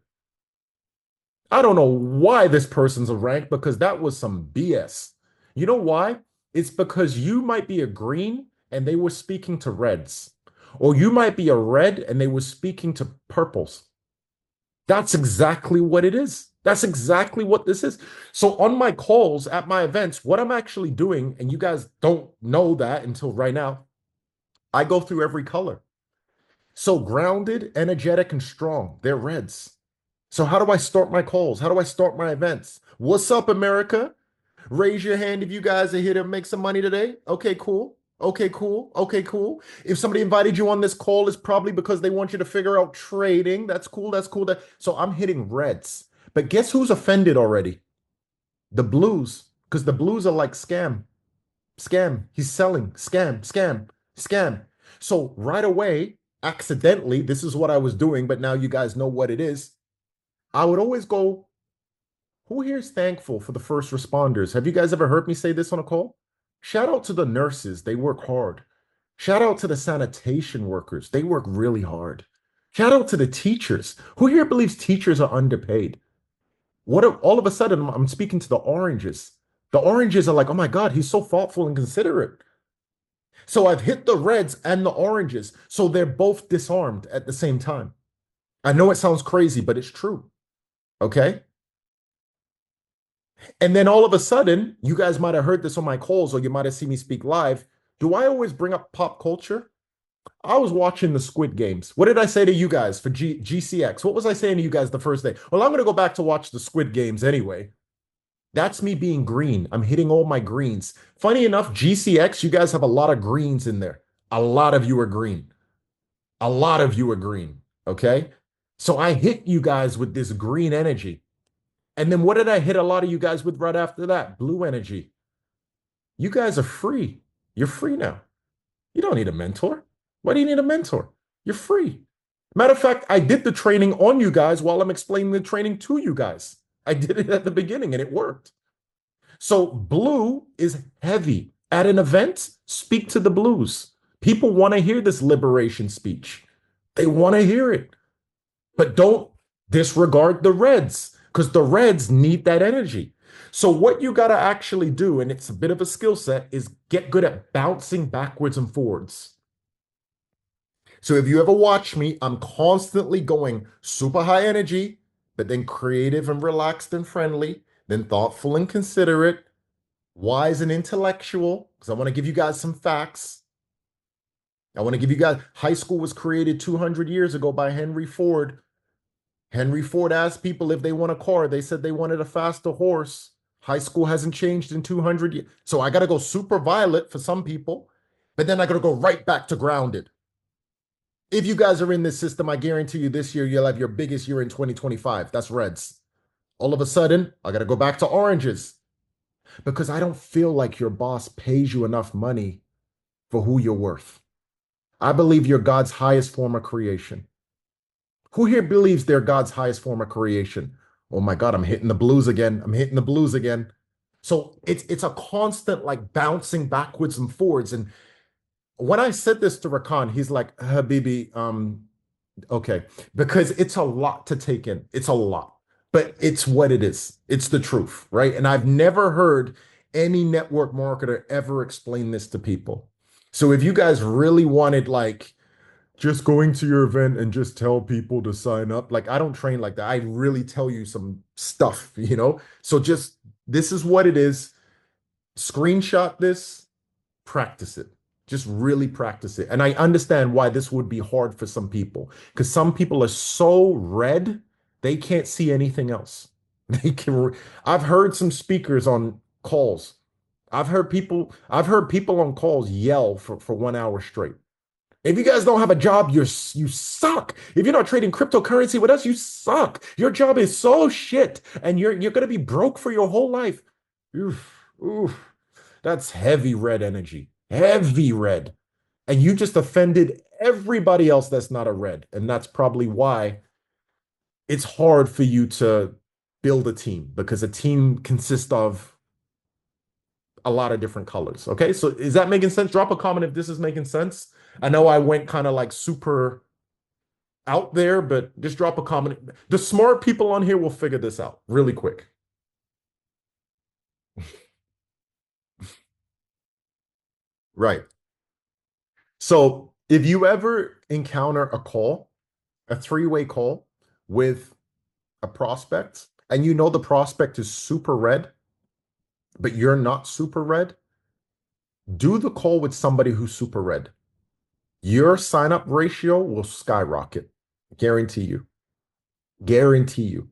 I don't know why this person's a rank because that was some BS. You know why? It's because you might be a green and they were speaking to reds, or you might be a red and they were speaking to purples. That's exactly what it is. That's exactly what this is. So on my calls at my events, what I'm actually doing, and you guys don't know that until right now, I go through every color. So grounded, energetic, and strong. They're reds. So how do I start my calls? How do I start my events? What's up, America? Raise your hand if you guys are here to make some money today. Okay, cool. Okay, cool. Okay, cool. If somebody invited you on this call, it's probably because they want you to figure out trading. That's cool. That's cool. So I'm hitting reds. But guess who's offended already? The blues. Because the blues are like scam. Scam. He's selling. Scam, scam, scam. So right away, accidentally, this is what I was doing, but now you guys know what it is. I would always go, who here is thankful for the first responders? Have you guys ever heard me say this on a call? Shout out to the nurses. They work hard. Shout out to the sanitation workers. They work really hard. Shout out to the teachers. Who here believes teachers are underpaid? All of a sudden I'm speaking to the oranges. The oranges are like, oh my God, he's so thoughtful and considerate. So I've hit the reds and the oranges. So they're both disarmed at the same time. I know it sounds crazy, but it's true. Okay. And then all of a sudden, you guys might have heard this on my calls or you might have seen me speak live. Do I always bring up pop culture? I was watching the Squid Games. What did I say to you guys for GCX? What was I saying to you guys the first day? Well, I'm going to go back to watch the Squid Games anyway. That's me being green. I'm hitting all my greens. Funny enough, GCX, you guys have a lot of greens in there. A lot of you are green. A lot of you are green. Okay. So I hit you guys with this green energy. And then what did I hit a lot of you guys with right after that? Blue energy. You guys are free. You're free now. You don't need a mentor. Why do you need a mentor? You're free. Matter of fact, I did the training on you guys while I'm explaining the training to you guys. I did it at the beginning and it worked. So blue is heavy. At an event, speak to the blues. People want to hear this liberation speech. They want to hear it. But don't disregard the reds because the reds need that energy. So what you got to actually do, and it's a bit of a skill set, is get good at bouncing backwards and forwards. So if you ever watch me, I'm constantly going super high energy, but then creative and relaxed and friendly, then thoughtful and considerate, wise and intellectual, because I want to give you guys some facts. I want to give you guys, high school was created 200 years ago by Henry Ford. Henry Ford asked people if they want a car. They said they wanted a faster horse. High school hasn't changed in 200 years. So I got to go super violet for some people, but then I got to go right back to grounded. If you guys are in this system, I guarantee you this year you'll have your biggest year in 2025. That's reds. All of a sudden, I got to go back to oranges because I don't feel like your boss pays you enough money for who you're worth. I believe you're God's highest form of creation. Who here believes they're God's highest form of creation? Oh my God, I'm hitting the blues again. I'm hitting the blues again. So it's a constant like bouncing backwards and forwards. And when I said this to Rakan, he's like, Habibi, okay, because it's a lot to take in. It's a lot, but it's what it is. It's the truth, right? And I've never heard any network marketer ever explain this to people. So if you guys really wanted like just going to your event and just tell people to sign up, like I don't train like that. I really tell you some stuff, you know? So just this is what it is. Screenshot this, practice it. Just really practice it. And I understand why this would be hard for some people because some people are so red, they can't see anything else. They can, I've heard some speakers on calls. I've heard people on calls yell for 1 hour straight. If you guys don't have a job, you suck. If you're not trading cryptocurrency with us, you suck. Your job is so shit, and you're gonna be broke for your whole life. Oof, oof. That's heavy red energy. Heavy red. And you just offended everybody else that's not a red. And that's probably why it's hard for you to build a team because a team consists of a lot of different colors. Okay. So is that making sense? Drop a comment if this is making sense. I know I went kind of like super out there, but just drop a comment. The smart people on here will figure this out really quick. Right. So if you ever encounter a call, a three-way call with a prospect, and you know the prospect is super red, but you're not super red, do the call with somebody who's super red. Your sign up ratio will skyrocket. Guarantee you. Guarantee you.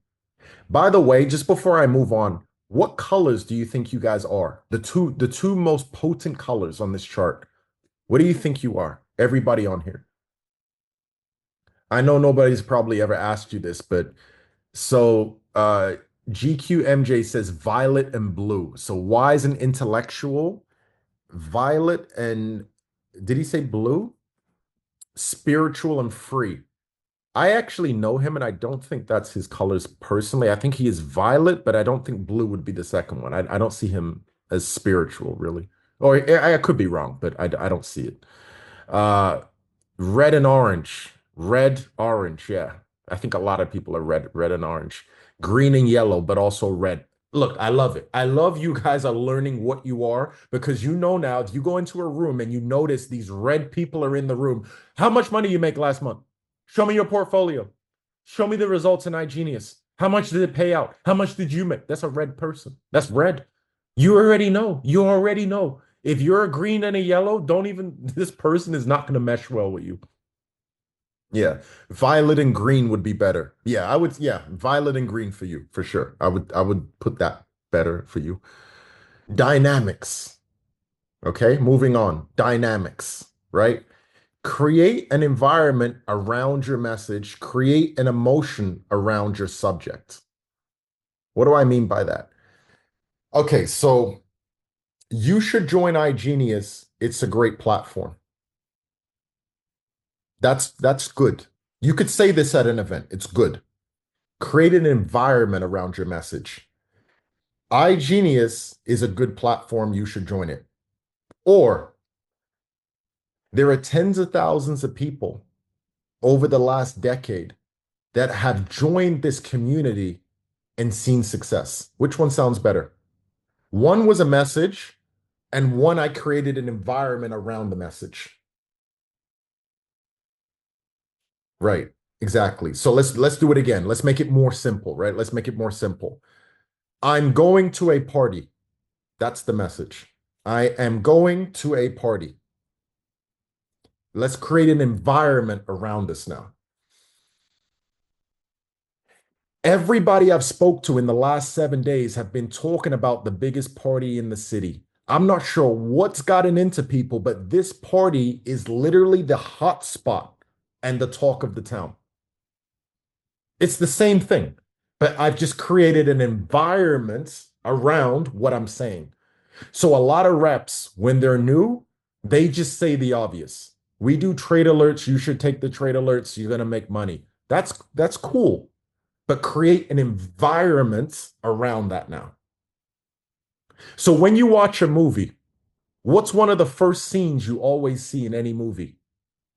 By the way, just before I move on, what colors do you think you guys are? The two most potent colors on this chart. What do you think you are? Everybody on here. I know nobody's probably ever asked you this, but so GQMJ says violet and blue. So wise and intellectual, violet and did he say blue? Spiritual and free. I actually know him and I don't think that's his colors personally. I think he is violet, but I don't think blue would be the second one. I don't see him as spiritual, really. Or I could be wrong, but I don't see it. Uh, red and orange. Red, orange, yeah. I think a lot of people are red and orange, green and yellow, but also red. Look, I love it. I love you guys are learning what you are because you know now if you go into a room and you notice these red people are in the room, how much money you make last month? Show me your portfolio. Show me the results in iGenius. How much did it pay out? How much did you make? That's a red person. That's red. You already know. You already know. If you're a green and a yellow, don't even, this person is not going to mesh well with you. Yeah. Violet and green would be better. Yeah, I would, yeah, violet and green for you, for sure. I would put that better for you. Dynamics. Okay, moving on. Dynamics, right? Create an environment around your message, create an emotion around your subject. What do I mean by that? Okay, so you should join iGenius. It's a great platform. That's good. You could say this at an event. It's good. Create an environment around your message. iGenius is a good platform. You should join it. Or there are tens of thousands of people over the last decade that have joined this community and seen success. Which one sounds better? One was a message, and one I created an environment around the message. Right. Exactly. So let's do it again. Let's make it more simple, right? Let's make it more simple. I'm going to a party. That's the message. I am going to a party. Let's create an environment around this now. Everybody I've spoke to in the last 7 days have been talking about the biggest party in the city. I'm not sure what's gotten into people, but this party is literally the hot spot and the talk of the town. It's the same thing, but I've just created an environment around what I'm saying. So a lot of reps, when they're new, they just say the obvious. We do trade alerts. You should take the trade alerts. You're going to make money. That's cool, but create an environment around that now. So when you watch a movie, what's one of the first scenes you always see in any movie?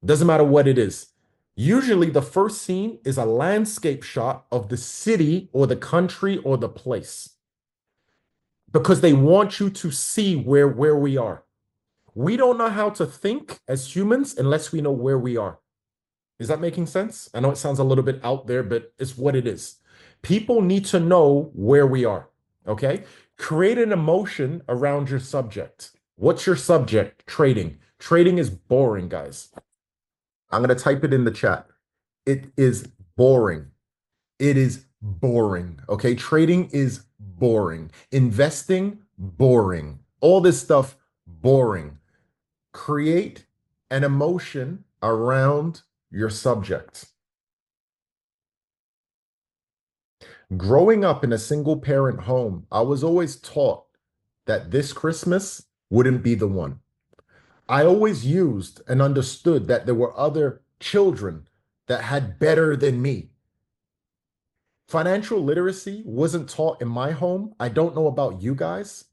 Doesn't matter what it is. Usually the first scene is a landscape shot of the city or the country or the place because they want you to see where we are. We don't know how to think as humans unless we know where we are. Is that making sense? I know it sounds a little bit out there, but it's what it is. People need to know where we are. Okay. Create an emotion around your subject. What's your subject? Trading. Trading is boring, guys. I'm going to type it in the chat. It is boring. It is boring. Okay. Trading is boring. Investing, boring. All this stuff, boring. Create an emotion around your subject. Growing up in a single parent home, I was always taught that this Christmas wouldn't be the one. I always used and understood that there were other children that had better than me. Financial literacy wasn't taught in my home. I don't know about you guys,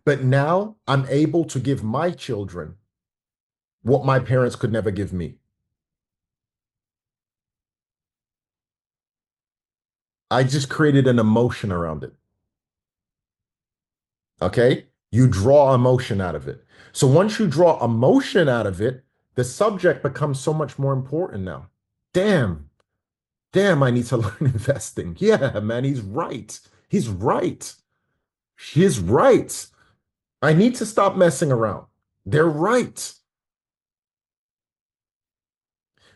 but now I'm able to give my children what my parents could never give me. I just created an emotion around it. Okay. You draw emotion out of it. So once you draw emotion out of it, the subject becomes so much more important now. Damn, damn, I need to learn investing. Yeah, man, he's right. He's right. He's right. I need to stop messing around. They're right.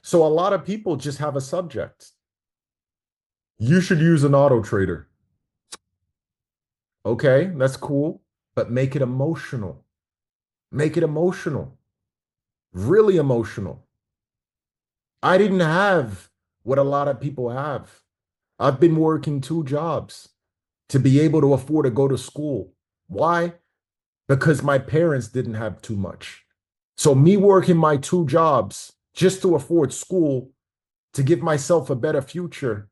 So a lot of people just have a subject. You should use an auto trader. Okay, that's cool, but make it emotional. Make it emotional, really emotional. I didn't have what a lot of people have. I've been working 2 jobs to be able to afford to go to school. Why? Because my parents didn't have too much. So me working my 2 jobs just to afford school, to give myself a better future,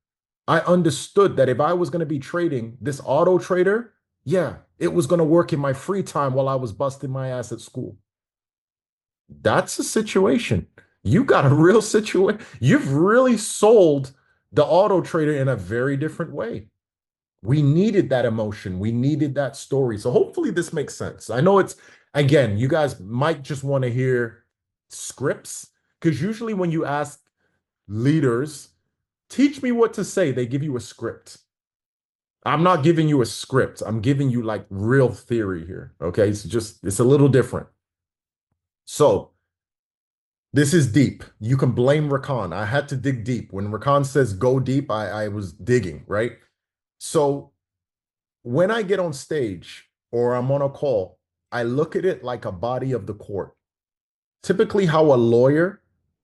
I understood that if I was going to be trading this auto trader, yeah, it was going to work in my free time while I was busting my ass at school. That's a situation. You got a real situation. You've really sold the auto trader in a very different way. We needed that emotion. We needed that story. So hopefully this makes sense. I know it's, again, you guys might just want to hear scripts because usually when you ask leaders, teach me what to say, they give you a script. I'm not giving you a script. I'm giving you like real theory here. Okay. It's a little different. So this is deep. You can blame Rakan. I had to dig deep. When Rakan says go deep, I was digging, right? So when I get on stage or I'm on a call, I look at it like a body of the court. Typically, how a lawyer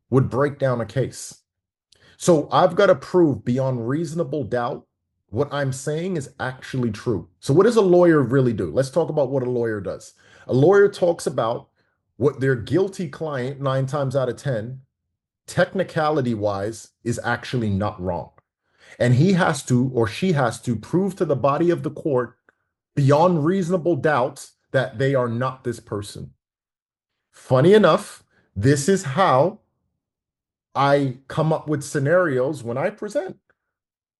would break down a case. So I've got to prove beyond reasonable doubt what I'm saying is actually true. So, what does a lawyer really do? Let's talk about what a lawyer does. A lawyer talks about what their guilty client, 9 times out of 10, technicality wise, is actually not wrong. And he has to, or she has to, prove to the body of the court beyond reasonable doubt that they are not this person. Funny enough, this is how I come up with scenarios when I present,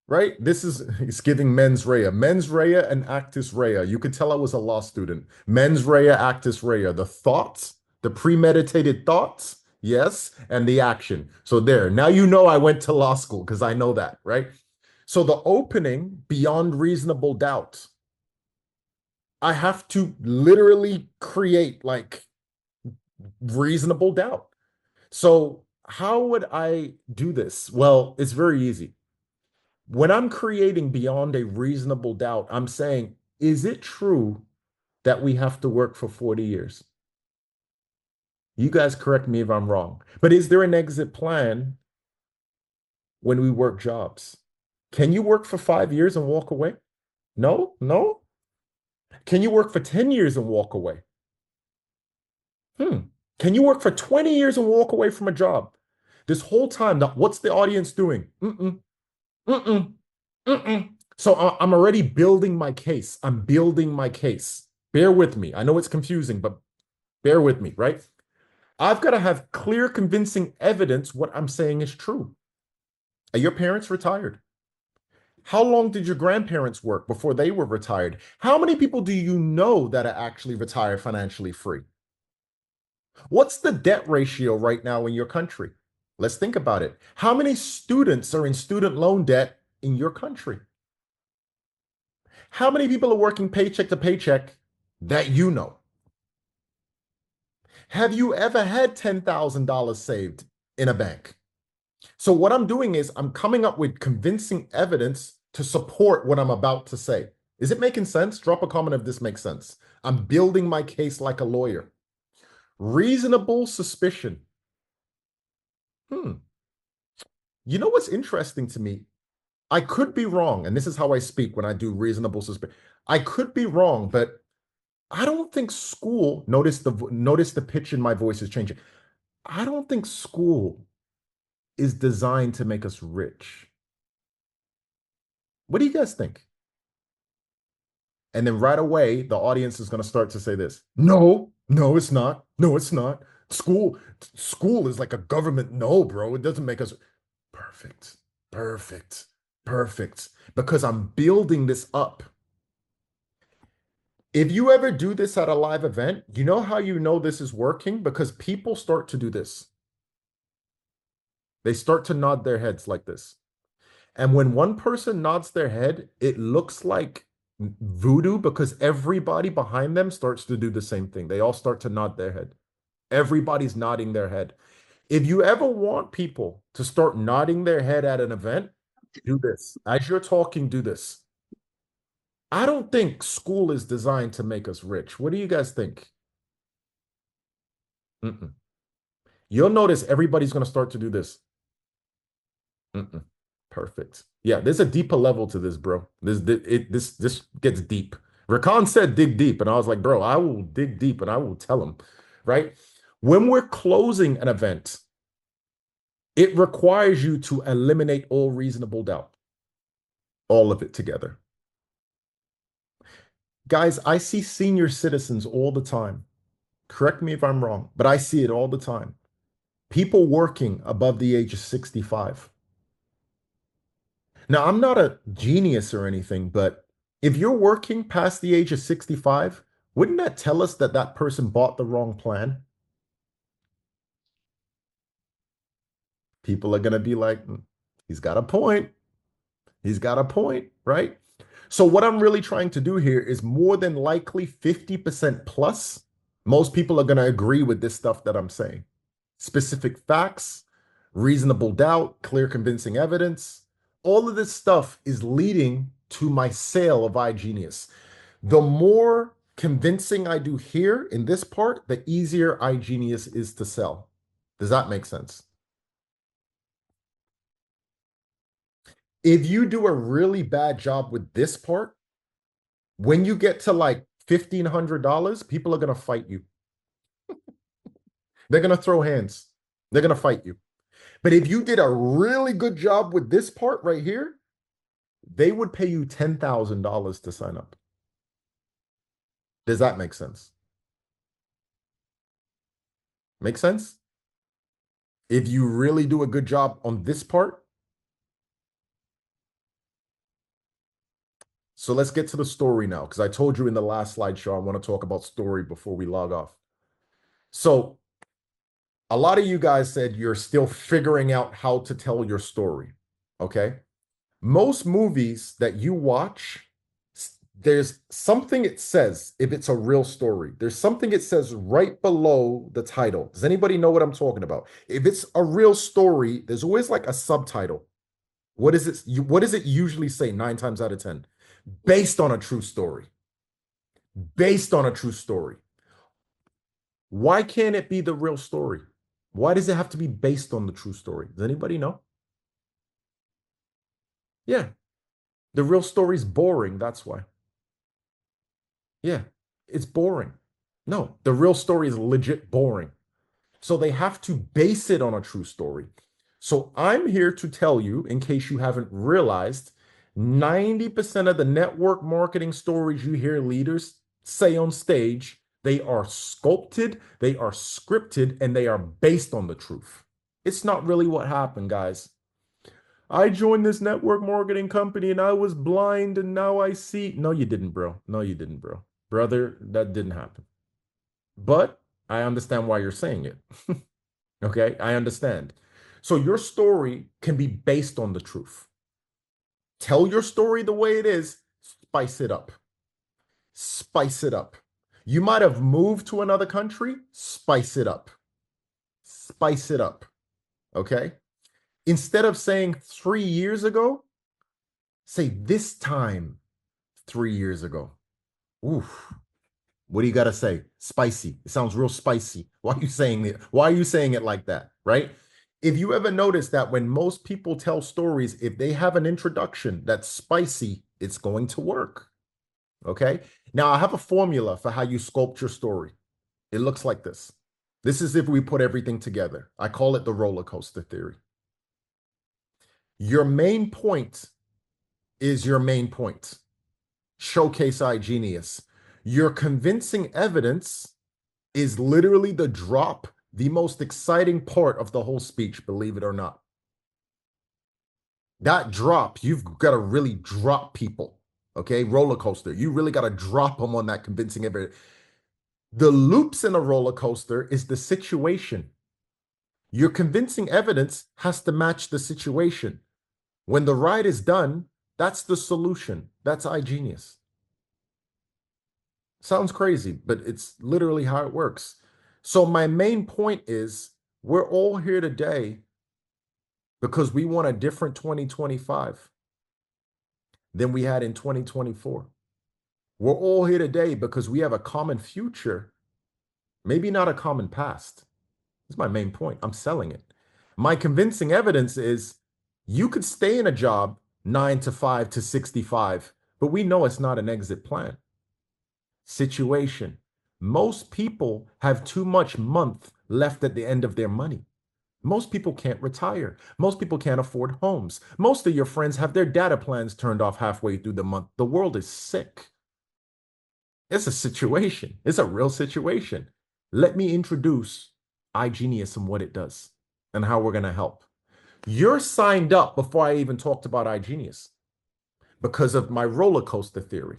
right? This is, it's giving mens rea and actus rea. You could tell I was a law student. Mens rea, actus rea, the thoughts, the premeditated thoughts, yes, and the action. So there, now you know I went to law school because I know that, right? So the opening, beyond reasonable doubt, I have to literally create like reasonable doubt. So, how would I do this? Well, it's very easy. When I'm creating beyond a reasonable doubt, I'm saying, is it true that we have to work for 40 years? You guys correct me if I'm wrong. But is there an exit plan when we work jobs? Can you work for 5 years and walk away? No, no. Can you work for 10 years and walk away? Hmm. Can you work for 20 years and walk away from a job? This whole time, what's the audience doing? Mm-mm, mm-mm, mm-mm. So I'm already building my case. I'm building my case. Bear with me. I know it's confusing, but bear with me, right? I've got to have clear, convincing evidence what I'm saying is true. Are your parents retired? How long did your grandparents work before they were retired? How many people do you know that are actually retired financially free? What's the debt ratio right now in your country? Let's think about it. How many students are in student loan debt in your country? How many people are working paycheck to paycheck that you know? Have you ever had $10,000 saved in a bank? So, what I'm doing is I'm coming up with convincing evidence to support what I'm about to say. Is it making sense? Drop a comment if this makes sense. I'm building my case like a lawyer. Reasonable suspicion. Hmm. You know what's interesting to me? I could be wrong, and this is how I speak when I do reasonable suspicion. I could be wrong, but I don't think school, notice the pitch in my voice is changing. I don't think school is designed to make us rich. What do you guys think? And then right away, the audience is going to start to say this. No, no, it's not. No, it's not. School is like a government. No, bro, it doesn't make us perfect. Perfect. Perfect. Because I'm building this up. If you ever do this at a live event, you know how you know this is working? Because people start to do this. They start to nod their heads like this. And when one person nods their head, it looks like voodoo because everybody behind them starts to do the same thing. They all start to nod their head. Everybody's nodding their head. If you ever want people to start nodding their head at an event, do this. As you're talking, do this. I don't think school is designed to make us rich. What do you guys think? Mm-mm. You'll notice everybody's going to start to do this. Mm-mm. Perfect. Yeah, there's a deeper level to this, bro. This gets deep. Rakan said dig deep, and I was like, bro, I will dig deep and I will tell him, right? When we're closing an event, it requires you to eliminate all reasonable doubt, all of it together. Guys, I see senior citizens all the time. Correct me if I'm wrong, but I see it all the time. People working above the age of 65. Now, I'm not a genius or anything, but if you're working past the age of 65, wouldn't that tell us that that person bought the wrong plan? People are going to be like, he's got a point. He's got a point, right? So, what I'm really trying to do here is more than likely 50% plus. Most people are going to agree with this stuff that I'm saying. Specific facts, reasonable doubt, clear, convincing evidence. All of this stuff is leading to my sale of iGenius. The more convincing I do here in this part, the easier iGenius is to sell. Does that make sense? If you do a really bad job with this part, when you get to like $1,500, people are going to fight you. They're going to throw hands. They're going to fight you. But if you did a really good job with this part right here, they would pay you $10,000 to sign up. Does that make sense? Make sense? If you really do a good job on this part. So let's get to the story now, because I told you in the last slideshow, I want to talk about story before we log off. So a lot of you guys said you're still figuring out how to tell your story. Okay. Most movies that you watch, there's something it says if it's a real story. There's something it says right below the title. Does anybody know what I'm talking about? If it's a real story, there's always like a subtitle. What is it? What does it usually say 9 times out of 10? Based on a true story. Based on a true story. Why can't it be the real story? Why does it have to be based on the true story? Does anybody know? Yeah, the real story's boring. That's why. Yeah, it's boring. No, the real story is legit boring. So they have to base it on a true story. So I'm here to tell you, in case you haven't realized, 90% of the network marketing stories you hear leaders say on stage, they are sculpted, they are scripted, and they are based on the truth. It's not really what happened, guys. I joined this network marketing company and I was blind and now I see. No, you didn't, bro. No, you didn't, bro. Brother, that didn't happen. But I understand why you're saying it. Okay, I understand. So your story can be based on the truth. Tell your story the way it is, spice it up. Spice it up. You might have moved to another country, spice it up. Spice it up. Okay? Instead of saying 3 years ago, say this time 3 years ago. Oof. What do you got to say? Spicy. It sounds real spicy. Why are you saying it? Why are you saying it like that? Right? If you ever notice that when most people tell stories, if they have an introduction that's spicy, it's going to work. Okay. Now I have a formula for how you sculpt your story. It looks like this. This is if we put everything together. I call it the roller coaster theory. Your main point is your main point. Showcase iGenius. Your convincing evidence is literally the drop, the most exciting part of the whole speech, believe it or not. That drop, you've got to really drop people. Okay, roller coaster. You really got to drop them on that convincing evidence. The loops in a roller coaster is the situation. Your convincing evidence has to match the situation. When the ride is done, that's the solution. That's iGenius. Sounds crazy, but it's literally how it works. So my main point is we're all here today because we want a different 2025 than we had in 2024. We're all here today because we have a common future, maybe not a common past. That's my main point. I'm selling it. My convincing evidence is you could stay in a job 9 to 5 to 65, but we know it's not an exit plan. Situation. Most people have too much month left at the end of their money. Most people can't retire. Most people can't afford homes. Most of your friends have their data plans turned off halfway through the month. The world is sick. It's a situation. It's a real situation. Let me introduce iGenius and what it does. and how we're going to help. You're signed up before I even talked about iGenius because of my roller coaster theory.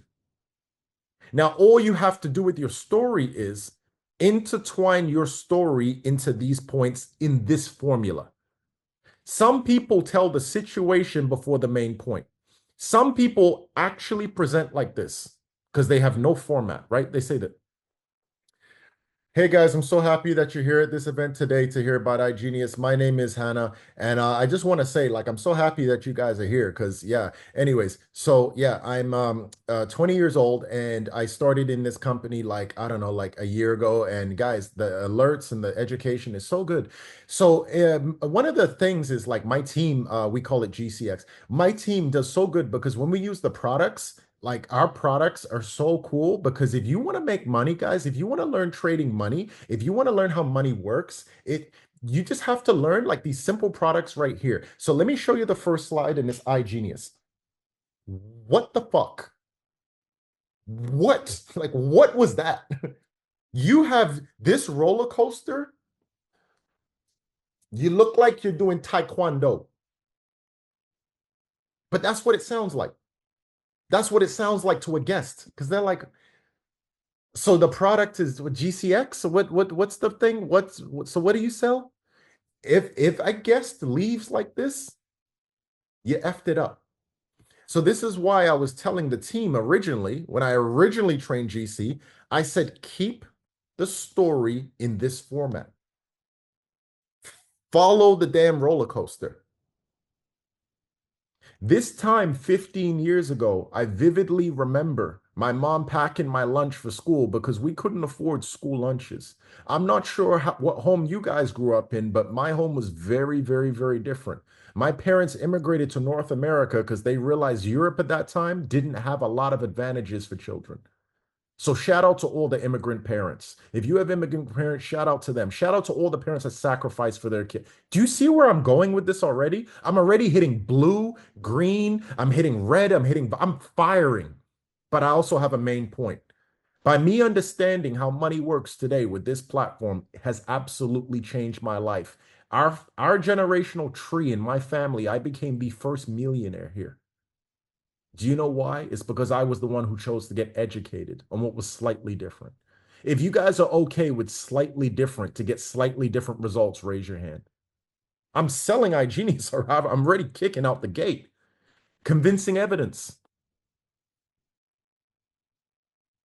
Now, all you have to do with your story is intertwine your story into these points in this formula. Some people tell the situation before the main point. Some people actually present like this because they have no format, right? They say that, hey guys, I'm so happy that you're here at this event today to hear about iGenius. My name is Hannah, and I just want to say, like, I'm so happy that you guys are here because, yeah. Anyways, so yeah, I'm 20 years old, and I started in this company like I don't know, like a year ago. And guys, the alerts and the education is so good. So one of the things is like my team, we call it GCX. My team does so good because when we use the products, like our products are so cool because if you want to make money, guys, if you want to learn trading money, if you want to learn how money works, it you just have to learn like these simple products right here. So let me show you the first slide in this iGenius. What the fuck? What? Like what was that? You have this roller coaster. You look like you're doing taekwondo. But that's what it sounds like. That's what it sounds like to a guest because they're like, so the product is what, GCX? So what's the thing? So what do you sell? If a guest leaves like this, you effed it up. So this is why I was telling the team originally, when I originally trained GC, I said keep the story in this format. Follow the damn roller coaster. This time 15 years ago, I vividly remember my mom packing my lunch for school because we couldn't afford school lunches. I'm not sure what home you guys grew up in, but my home was very, very, very different. My parents immigrated to North America because they realized Europe at that time didn't have a lot of advantages for children. So shout out to all the immigrant parents. If you have immigrant parents, shout out to them. Shout out to all the parents that sacrifice for their kid. Do you see where I'm going with this already? I'm already hitting blue, green, I'm hitting red, I'm firing. But I also have a main point. By me understanding how money works today with this platform has absolutely changed my life. Our generational tree in my family, I became the first millionaire here. Do you know why? It's because I was the one who chose to get educated on what was slightly different. If you guys are okay with slightly different to get slightly different results, raise your hand. I'm selling iGenius, or I'm already kicking out the gate. Convincing evidence.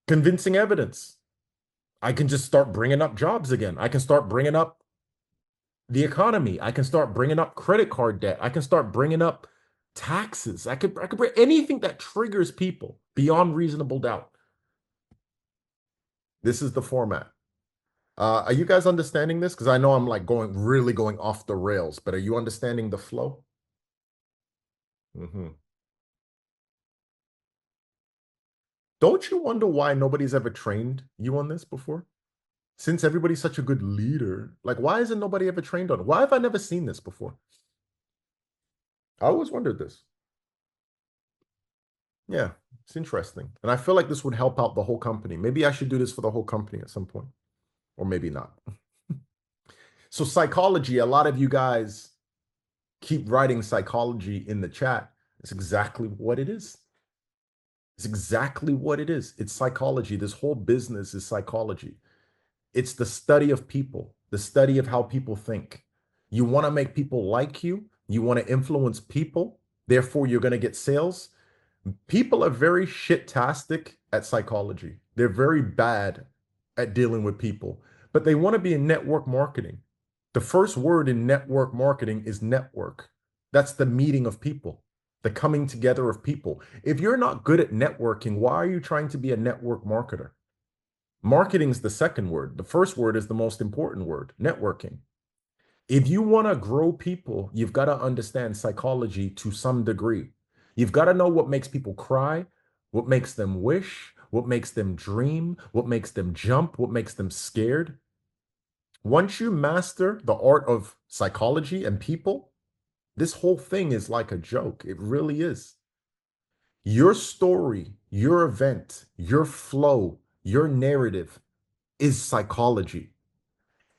Convincing evidence. I can just start bringing up jobs again. I can start bringing up the economy. I can start bringing up credit card debt. I can start bringing up taxes. I could bring anything that triggers people beyond reasonable doubt. This is the format. Are you guys understanding this? Because I know I'm like really going off the rails, but are you understanding the flow? Mhm. Don't you wonder why nobody's ever trained you on this before? Since everybody's such a good leader, like why isn't nobody ever trained on it? Why have I never seen this before? I always wondered this. Yeah, it's interesting. And I feel like this would help out the whole company. Maybe I should do this for the whole company at some point, or maybe not. So psychology, a lot of you guys keep writing psychology in the chat. It's exactly what it is. It's exactly what it is. It's psychology. This whole business is psychology. It's the study of people, the study of how people think. You want to make people like you, you want to influence people, therefore, you're going to get sales. People are very shit-tastic at psychology. They're very bad at dealing with people, but they want to be in network marketing. The first word in network marketing is network. That's the meeting of people, the coming together of people. If you're not good at networking, why are you trying to be a network marketer? Marketing is the second word. The first word is the most important word, networking. If you want to grow people, you've got to understand psychology to some degree. You've got to know what makes people cry, what makes them wish, what makes them dream, what makes them jump, what makes them scared. Once you master the art of psychology and people, this whole thing is like a joke. It really is. Your story, your event, your flow, your narrative is psychology.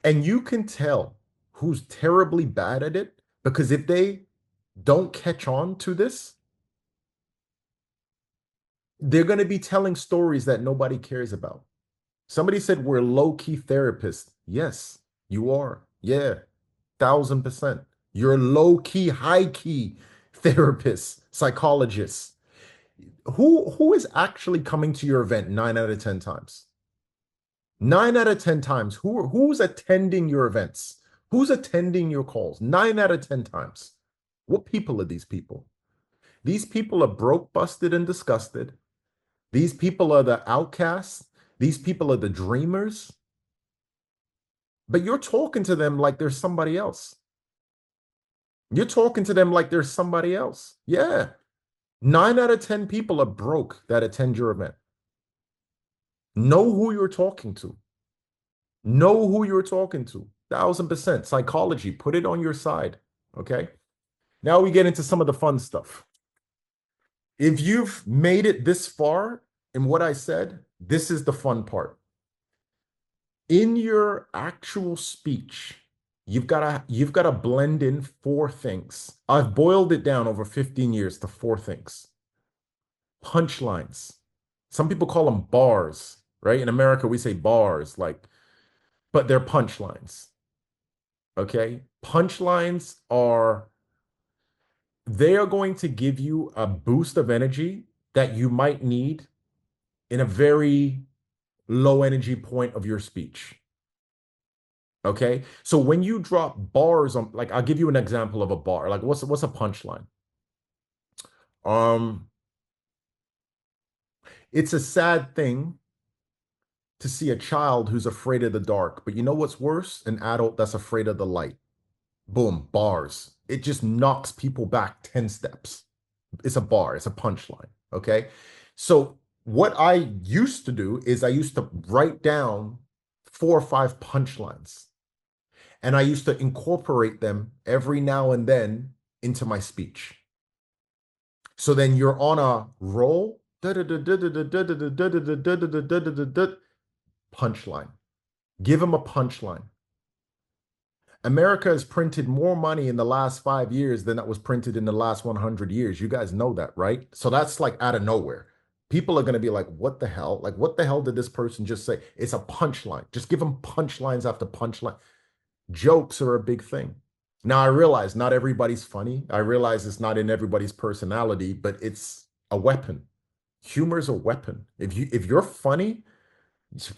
And you can tell who's terribly bad at it, because if they don't catch on to this, they're going to be telling stories that nobody cares about. Somebody said we're low-key therapists. Yes, you are. Yeah, 1,000%. You're low-key, high-key therapists, psychologists. Who is actually coming to your event 9 out of 10 times? 9 out of 10 times, who's attending your events? Who's attending your calls? 9 out of 10 times. What people are these people? These people are broke, busted, and disgusted. These people are the outcasts. These people are the dreamers. But you're talking to them like there's somebody else. You're talking to them like there's somebody else. Yeah. 9 out of 10 people are broke that attend your event. Know who you're talking to. Know who you're talking to. 1,000%. Psychology. Put it on your side. Okay. Now we get into some of the fun stuff. If you've made it this far in what I said, this is the fun part. In your actual speech, you've got to blend in four things. I've boiled it down over 15 years to four things. Punchlines. Some people call them bars, right? In America, we say bars, like, but they're punchlines. Okay? Punchlines are they are going to give you a boost of energy that you might need in a very low energy point of your speech. Okay. So when you drop bars on, like, I'll give you an example of a bar. Like, what's a punchline? Um, it's a sad thing to see a child who's afraid of the dark, but you know what's worse? An adult that's afraid of the light. Boom, bars. It just knocks people back 10 steps. It's a bar, it's a punchline. Okay. So what I used to do is I used to write down 4 or 5 punchlines. And I used to incorporate them every now and then into my speech. So then you're on a roll, punchline. Give them a punchline. America has printed more money in the last 5 years than that was printed in the last 100 years. You guys know that, right? So that's like out of nowhere. People are going to be like, what the hell? Like, what the hell did this person just say? It's a punchline. Just give them punchlines after punchline. Jokes are a big thing. Now I realize not everybody's funny. I realize it's not in everybody's personality, but it's a weapon. Humor is a weapon. If you're funny,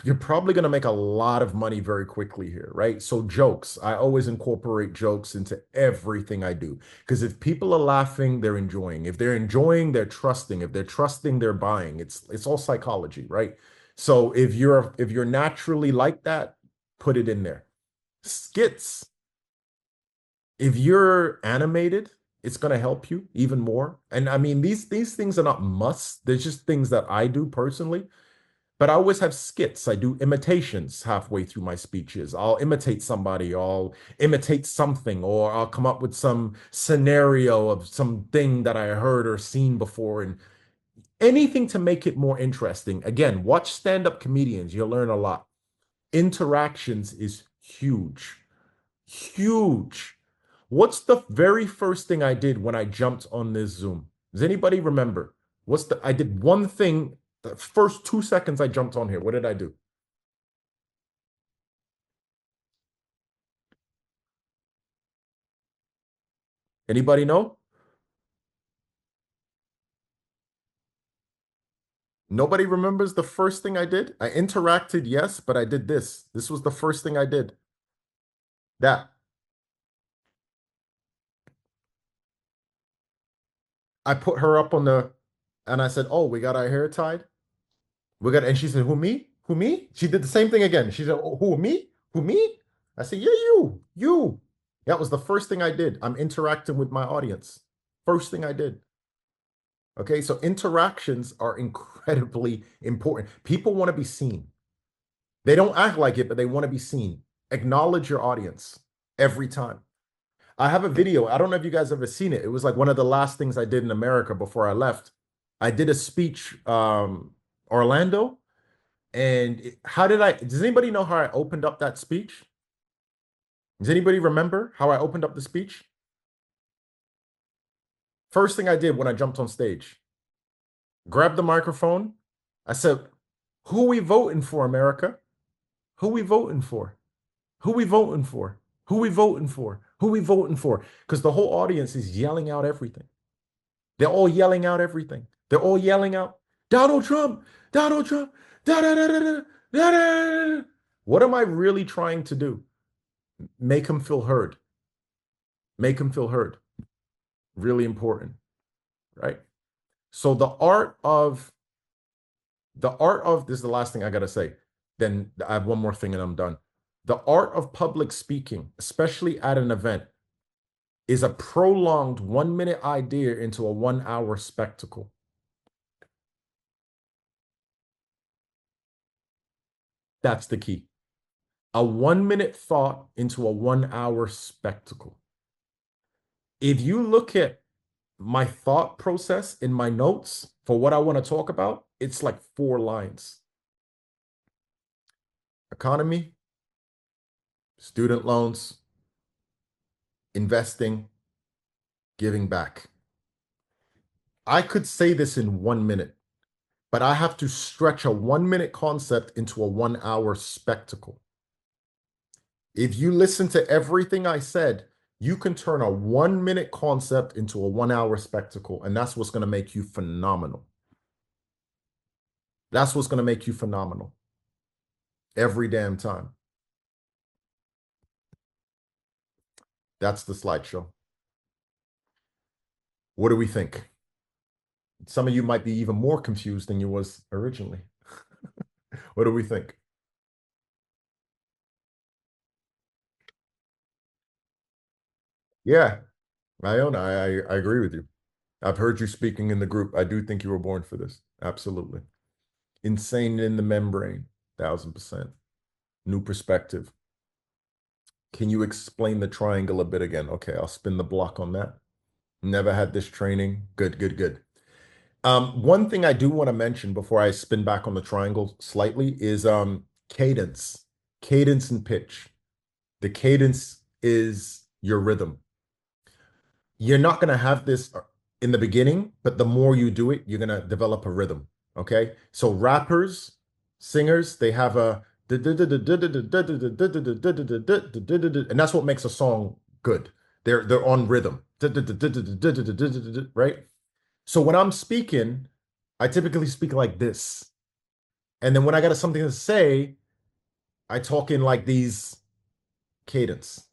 you're probably going to make a lot of money very quickly here, right? So jokes, I always incorporate jokes into everything I do because if people are laughing, they're enjoying. If they're enjoying, they're trusting. If they're trusting, they're buying. It's all psychology, right? So if you're naturally like that, put it in there. Skits. If you're animated, it's going to help you even more. And I mean, these things are not musts. They're just things that I do personally. But I always have skits. I do imitations halfway through my speeches. I'll imitate somebody, I'll imitate something, or I'll come up with some scenario of something that I heard or seen before, and anything to make it more interesting. Again, watch stand-up comedians. You'll learn a lot. Interactions is huge. Huge. What's the very first thing I did when I jumped on this Zoom? Does anybody remember? I did one thing the first 2 seconds I jumped on here. What did I do? Anybody know? Nobody remembers the first thing I did? I interacted, yes, but I did this. This was the first thing I did. That. I put her up on and I said, "Oh, we got our hair tied. And she said, "Who, me? Who, me?" She did the same thing again. She said, "Oh, who, me? Who, me?" I said, "Yeah, you. That was the first thing I did. I'm interacting with my audience. First thing I did. Okay, so interactions are incredibly important. People want to be seen. They don't act like it, but they want to be seen. Acknowledge your audience every time. I have a video. I don't know if you guys ever seen it. It was like one of the last things I did in America before I left. I did a speech, Orlando, and how did does anybody know how I opened up that speech? Does anybody remember how I opened up the speech? First thing I did when I jumped on stage, grabbed the microphone. I said, who we voting for, America? Who we voting for? Who we voting for? Who we voting for? Who we voting for? Because the whole audience is yelling out everything. They're all yelling out everything. They're all yelling out, Donald Trump, Donald Trump, da da da da da da da. What am I really trying to do? Make them feel heard. Make them feel heard. Really important, right? So the art of this is the last thing I gotta say. Then I have one more thing and I'm done. The art of public speaking, especially at an event, is a prolonged 1 minute idea into a 1 hour spectacle. That's the key. A 1 minute thought into a 1 hour spectacle. If you look at my thought process in my notes for what I want to talk about, it's like 4 lines. Economy, student loans, investing, giving back. I could say this in 1 minute, but I have to stretch a 1 minute concept into a 1 hour spectacle. If you listen to everything I said, you can turn a 1 minute concept into a 1 hour spectacle, and that's what's going to make you phenomenal. That's what's going to make you phenomenal every damn time. That's the slideshow. What do we think? Some of you might be even more confused than you was originally. What do we think? Yeah, Iona, I agree with you. I've heard you speaking in the group. I do think you were born for this. Absolutely. Insane in the membrane, 1,000%. New perspective. Can you explain the triangle a bit again? Okay, I'll spin the block on that. Never had this training. Good, good, good. One thing I do want to mention before I spin back on the triangle slightly is cadence. Cadence and pitch. The cadence is your rhythm. You're not going to have this in the beginning, but the more you do it, you're going to develop a rhythm. Okay. So rappers, singers, they have a, and that's what makes a song good. They're on rhythm. Right. So when I'm speaking, I typically speak like this. And then when I got something to say, I talk in like these cadence.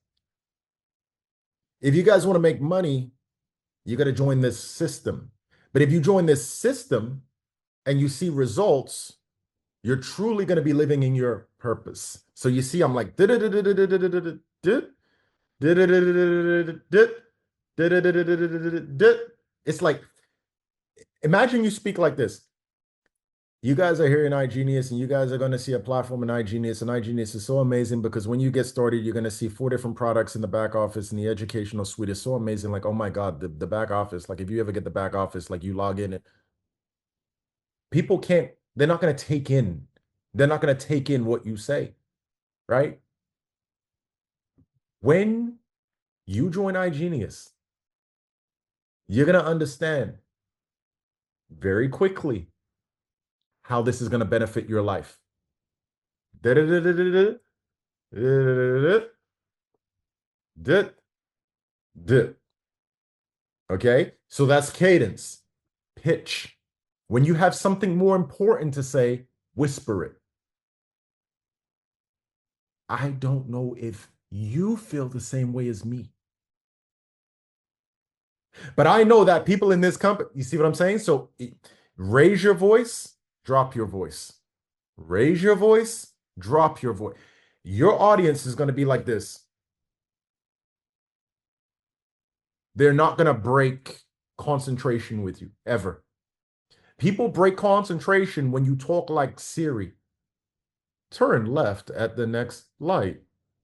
If you guys want to make money, you got to join this system. But if you join this system and you see results, you're truly going to be living in your purpose. So you see, I'm like, it's like, imagine you speak like this. You guys are here in iGenius and you guys are going to see a platform in iGenius, and iGenius is so amazing because when you get started, you're going to see 4 different products in the back office, and the educational suite is so amazing. Like, oh my God, the back office, like if you ever get the back office, like you log in, people can't, they're not going to take in, they're not going to take in what you say, right? When you join iGenius, you're going to understand very quickly how this is going to benefit your life. Okay, so that's cadence. Pitch. When you have something more important to say, whisper it. I don't know if you feel the same way as me, but I know that people in this company, you see what I'm saying? So raise your voice, drop your voice. Raise your voice, drop your voice. Your audience is going to be like this. They're not going to break concentration with you ever. People break concentration when you talk like Siri. Turn left at the next light.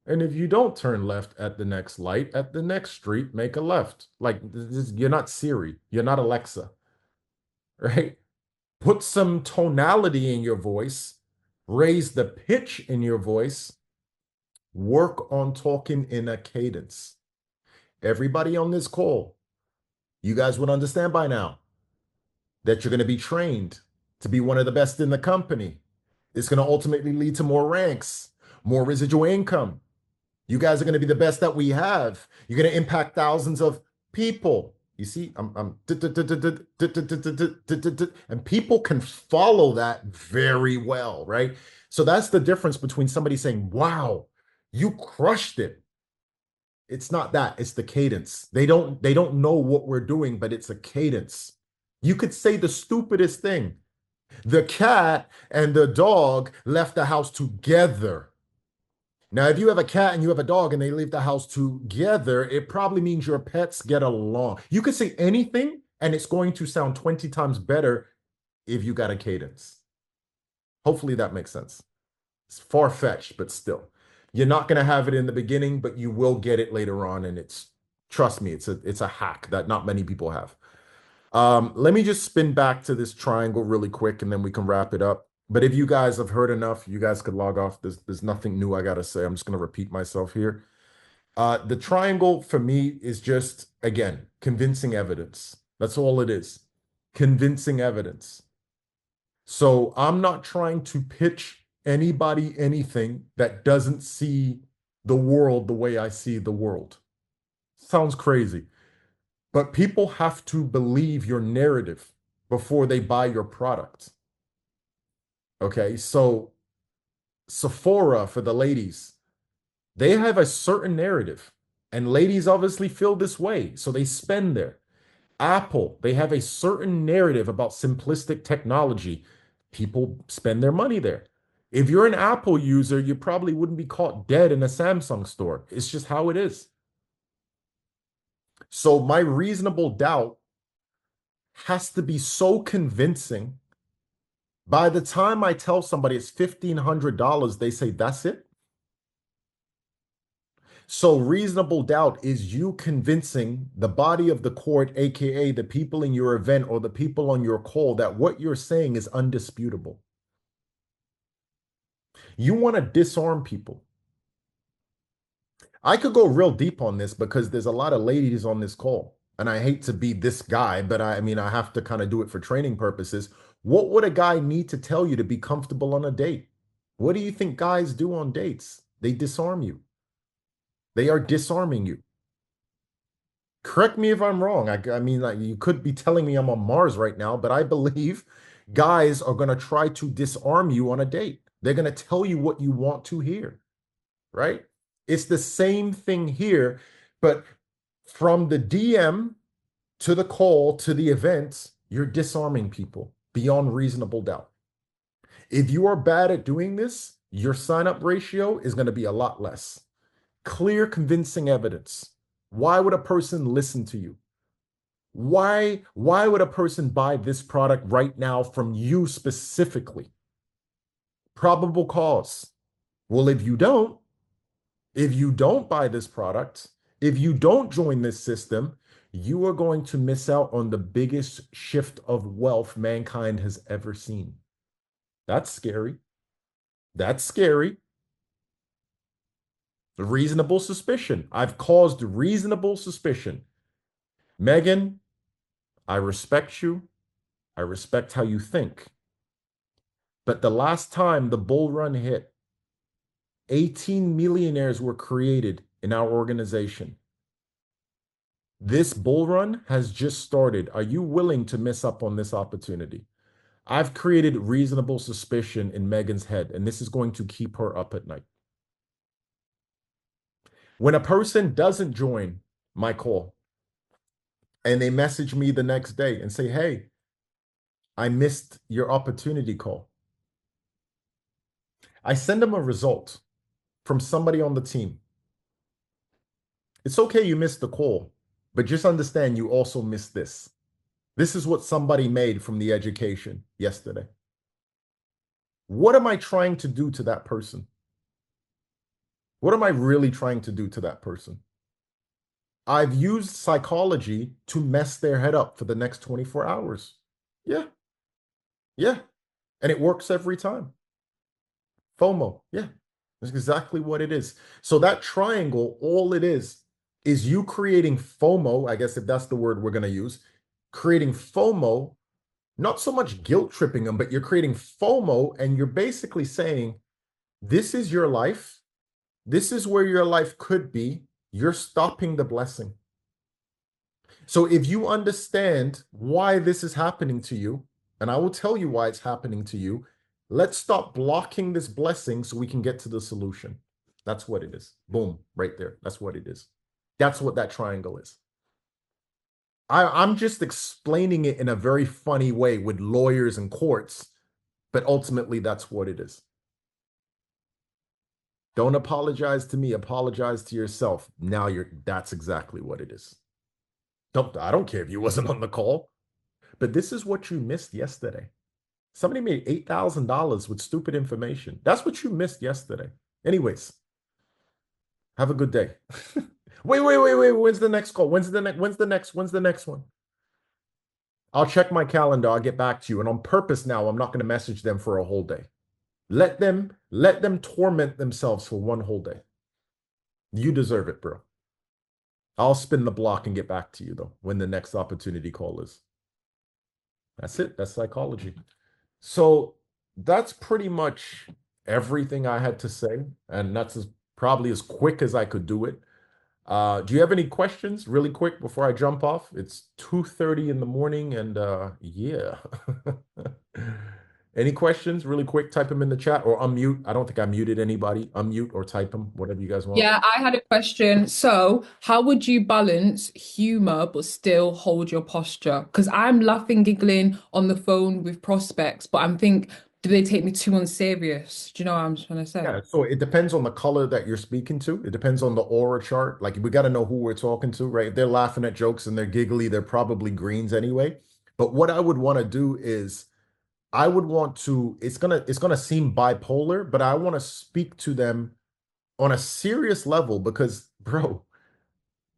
And if you don't turn left at the next light, at the next street, make a left. Like, you're not Siri. You're not Alexa, right? Put some tonality in your voice, raise the pitch in your voice, Work on talking in a cadence. Everybody on this call, you guys would understand by now that you're going to be trained to be one of the best in the company. It's going to ultimately lead to more ranks, more residual income. You guys are going to be the best that we have. You're going to impact thousands of people. You see, and people can follow that very well, right? So that's the difference between somebody saying, wow, you crushed it. It's not that, it's the cadence. They don't know what we're doing, but it's a cadence. You could say the stupidest thing. The cat and the dog left the house together. Now, if you have a cat and you have a dog and they leave the house together, it probably means your pets get along. You could say anything and it's going to sound 20 times better if you got a cadence. Hopefully that makes sense. It's far-fetched, but still. You're not going to have it in the beginning, but you will get it later on. And trust me, it's a hack that not many people have. Let me just spin back to this triangle really quick and then we can wrap it up. But if you guys have heard enough, you guys could log off. There's nothing new I gotta say. I'm just gonna repeat myself here. The triangle for me is just, again, convincing evidence. That's all it is. Convincing evidence. So I'm not trying to pitch anybody anything that doesn't see the world the way I see the world. Sounds crazy. But people have to believe your narrative before they buy your product. Okay, so Sephora for the ladies, they have a certain narrative, and ladies obviously feel this way, so they spend there. Apple, they have a certain narrative about simplistic technology. People spend their money there. If you're an Apple user, you probably wouldn't be caught dead in a Samsung store. It's just how it is. So my reasonable doubt has to be so convincing. By the time I tell somebody it's $1,500, they say, that's it. So reasonable doubt is you convincing the body of the court, AKA the people in your event or the people on your call, that what you're saying is undisputable. You want to disarm people. I could go real deep on this because there's a lot of ladies on this call. And I hate to be this guy, but I mean, I have to kind of do it for training purposes. What would a guy need to tell you to be comfortable on a date? What do you think guys do on dates? They disarm you. They are disarming you. Correct me if I'm wrong. I mean, like, you could be telling me I'm on Mars right now, but I believe guys are going to try to disarm you on a date. They're going to tell you what you want to hear, right? It's the same thing here, but from the DM to the call to the events, you're disarming people beyond reasonable doubt. If you are bad at doing this, your sign-up ratio is going to be a lot less. Clear, convincing evidence. Why would a person listen to you? Why would a person buy this product right now from you specifically? Probable cause. Well, if you don't buy this product, if you don't join this system, you are going to miss out on the biggest shift of wealth mankind has ever seen. That's scary. That's scary. Reasonable suspicion. I've caused reasonable suspicion. Megan, I respect you. I respect how you think. But the last time the bull run hit, 18 millionaires were created in our organization. This bull run has just started. Are you willing to miss up on this opportunity? I've created reasonable suspicion in Megan's head, and this is going to keep her up at night. When a person doesn't join my call and they message me the next day and say, hey, I missed your opportunity call, I send them a result from somebody on the team. It's okay you missed the call, but just understand you also missed this. This is what somebody made from the education yesterday. What am I trying to do to that person? What am I really trying to do to that person? I've used psychology to mess their head up for the next 24 hours. Yeah, yeah. And it works every time. FOMO, yeah. That's exactly what it is. So that triangle, all it is you creating FOMO, I guess if that's the word we're going to use, creating FOMO, not so much guilt tripping them, but you're creating FOMO and you're basically saying, this is your life. This is where your life could be. You're stopping the blessing. So if you understand why this is happening to you, and I will tell you why it's happening to you, let's stop blocking this blessing so we can get to the solution. That's what it is. Boom, right there. That's what it is. That's what that triangle is. I'm just explaining it in a very funny way with lawyers and courts, but ultimately that's what it is. Don't apologize to me, apologize to yourself. Now that's exactly what it is. I don't care if you wasn't on the call, but this is what you missed yesterday. Somebody made $8,000 with stupid information. That's what you missed yesterday. Anyways, have a good day. Wait. When's the next call? When's the next one? I'll check my calendar. I'll get back to you. And on purpose now, I'm not going to message them for a whole day. Let them torment themselves for one whole day. You deserve it, bro. I'll spin the block and get back to you though when the next opportunity call is. That's it. That's psychology. So that's pretty much everything I had to say, and probably as quick as I could do it. Do you have any questions really quick before I jump off? It's 2:30 in the morning and yeah. Any questions really quick? Type them in the chat or unmute. I don't think I muted anybody. Unmute or type them, whatever you guys want. Yeah, I had a question. So, how would you balance humor but still hold your posture? Because I'm laughing, giggling on the phone with prospects, but do they take me too unserious? Do you know what I'm trying to say? Yeah, so it depends on the color that you're speaking to. It depends on the aura chart. Like we got to know who we're talking to, right? If they're laughing at jokes and they're giggly, they're probably greens anyway. But what I would want to do is I would want to, it's gonna seem bipolar, but I want to speak to them on a serious level because, bro,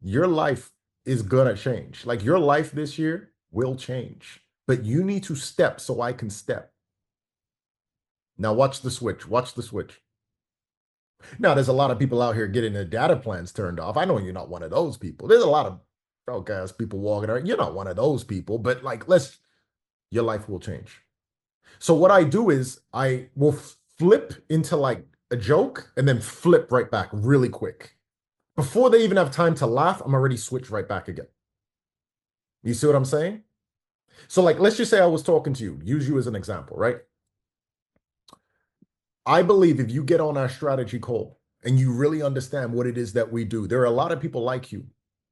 your life is gonna change. Like your life this year will change, but you need to step so I can step. Now watch the switch. Watch the switch. Now, there's a lot of people out here getting their data plans turned off. I know you're not one of those people. There's a lot of broke ass people walking around. You're not one of those people, but like, your life will change. So what I do is I will flip into like a joke and then flip right back really quick. Before they even have time to laugh, I'm already switched right back again. You see what I'm saying? So like, let's just say I was talking to you, use you as an example, right? I believe if you get on our strategy call and you really understand what it is that we do, there are a lot of people like you.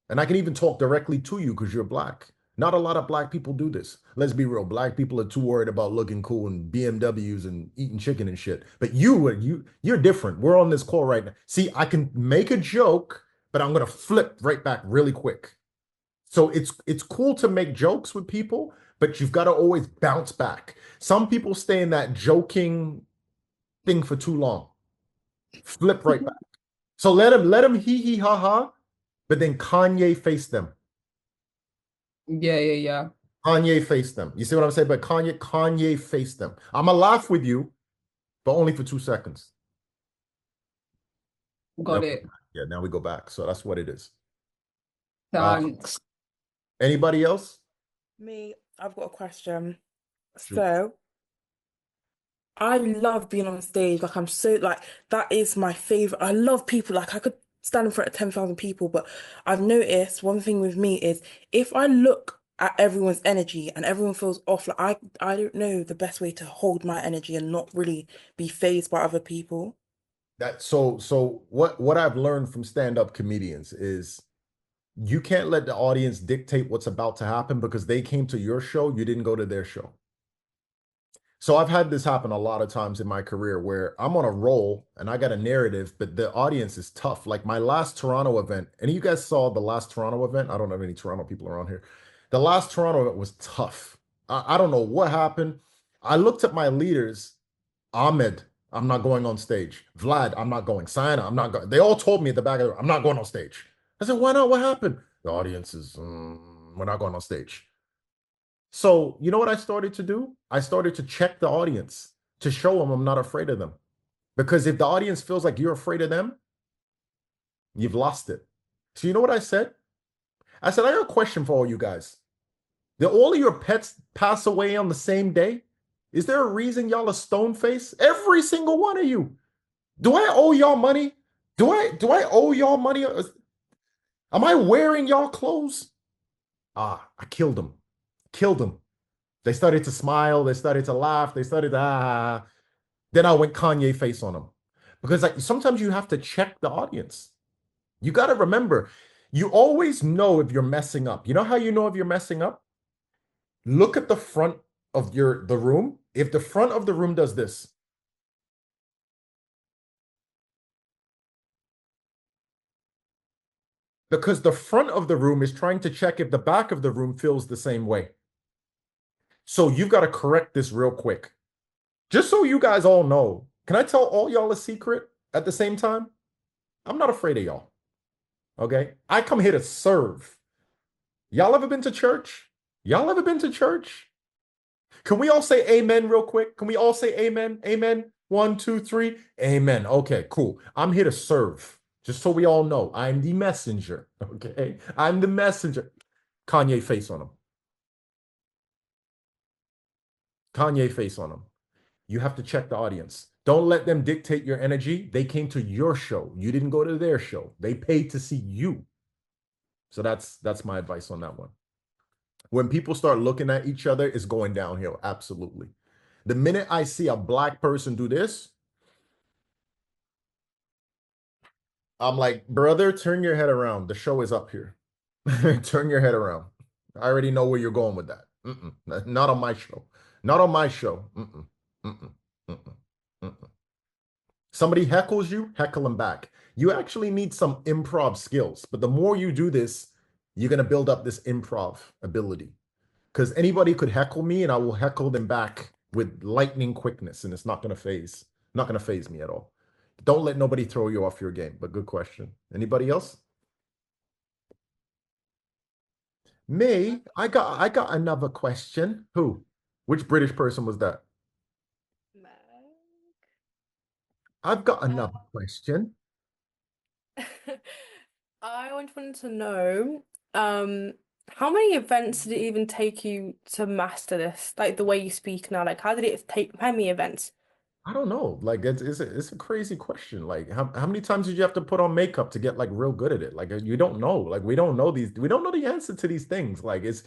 And I can even talk directly to you because you're black. Not a lot of black people do this. Let's be real. Black people are too worried about looking cool and BMWs and eating chicken and shit. But you're different. We're on this call right now. See, I can make a joke, but I'm gonna flip right back really quick. So it's cool to make jokes with people, but you've got to always bounce back. Some people stay in that joking thing for too long. Flip right back. So let him hee ha ha, but then Kanye face them. Yeah. Kanye face them. You see what I'm saying? But Kanye face them. I'm gonna laugh with you, but only for 2 seconds. Now, Got it. yeah, now we go back. So that's what it is. Uh, Thanks. anybody else? Me, I've got a question. Shoot. So, I love being on stage. Like, I'm so, like, that is my favorite. I love people. Like, I could stand in front of 10,000 people, but I've noticed one thing with me is if I look at everyone's energy and everyone feels off, like, I don't know the best way to hold my energy and not really be fazed by other people. So what I've learned from stand-up comedians is you can't let the audience dictate what's about to happen because they came to your show, you didn't go to their show. So I've had this happen a lot of times in my career where I'm on a roll and I got a narrative, but the audience is tough. Like my last Toronto event, and you guys saw the last Toronto event. I don't have any Toronto people around here. The last Toronto event was tough. I don't know what happened. I looked at my leaders, Ahmed, I'm not going on stage. Vlad, I'm not going. Sayana, I'm not going. They all told me at the back of the, I'm not going on stage. I said, why not? What happened? The audience is, we're not going on stage. So, you know what I started to do? I started to check the audience to show them I'm not afraid of them. Because if the audience feels like you're afraid of them, you've lost it. So you know what I said? I said, I got a question for all you guys. Did all of your pets pass away on the same day? Is there a reason y'all are stone face? Every single one of you. Do I owe y'all money? Do I owe y'all money? Am I wearing y'all clothes? Ah, I killed them. Killed them. They started to smile. They started to laugh. They started to, ah. Then I went Kanye face on them. Because like sometimes you have to check the audience. You got to remember, you always know if you're messing up. You know how you know if you're messing up? Look at the front of the room. If the front of the room does this, because the front of the room is trying to check if the back of the room feels the same way. So you've got to correct this real quick. Just so you guys all know, can I tell all y'all a secret at the same time? I'm not afraid of y'all. Okay? I come here to serve. Y'all ever been to church? Y'all ever been to church? Can we all say amen real quick? Can we all say amen? Amen. One, two, three. Amen. Okay, cool. I'm here to serve. Just so we all know, I'm the messenger. Okay. I'm the messenger. Kanye face on him. Kanye face on him. You have to check the audience. Don't let them dictate your energy. They came to your show. You didn't go to their show. They paid to see you. So that's my advice on that one. When people start looking at each other, it's going downhill. Absolutely. The minute I see a black person do this, I'm like, brother, turn your head around. The show is up here. Turn your head around. I already know where you're going with that. Mm-mm. Not on my show. Not on my show. Mm-mm. Mm-mm. Mm-mm. Mm-mm. Somebody heckles you, heckle them back. You actually need some improv skills, but the more you do this, you're going to build up this improv ability. Because anybody could heckle me and I will heckle them back with lightning quickness, and it's not going to phase me at all. Don't let nobody throw you off your game, but good question. Anybody else? Me, I got another question. Who? Which British person was that? Meg. I've got Uh, another question. I wanted to know, um, how many events did it even take you to master this? Like the way you speak now, like how did it take, how many events? I don't know. Like it's a crazy question. Like how many times did you have to put on makeup to get like real good at it? Like you don't know. Like we don't know the answer to these things. Like it's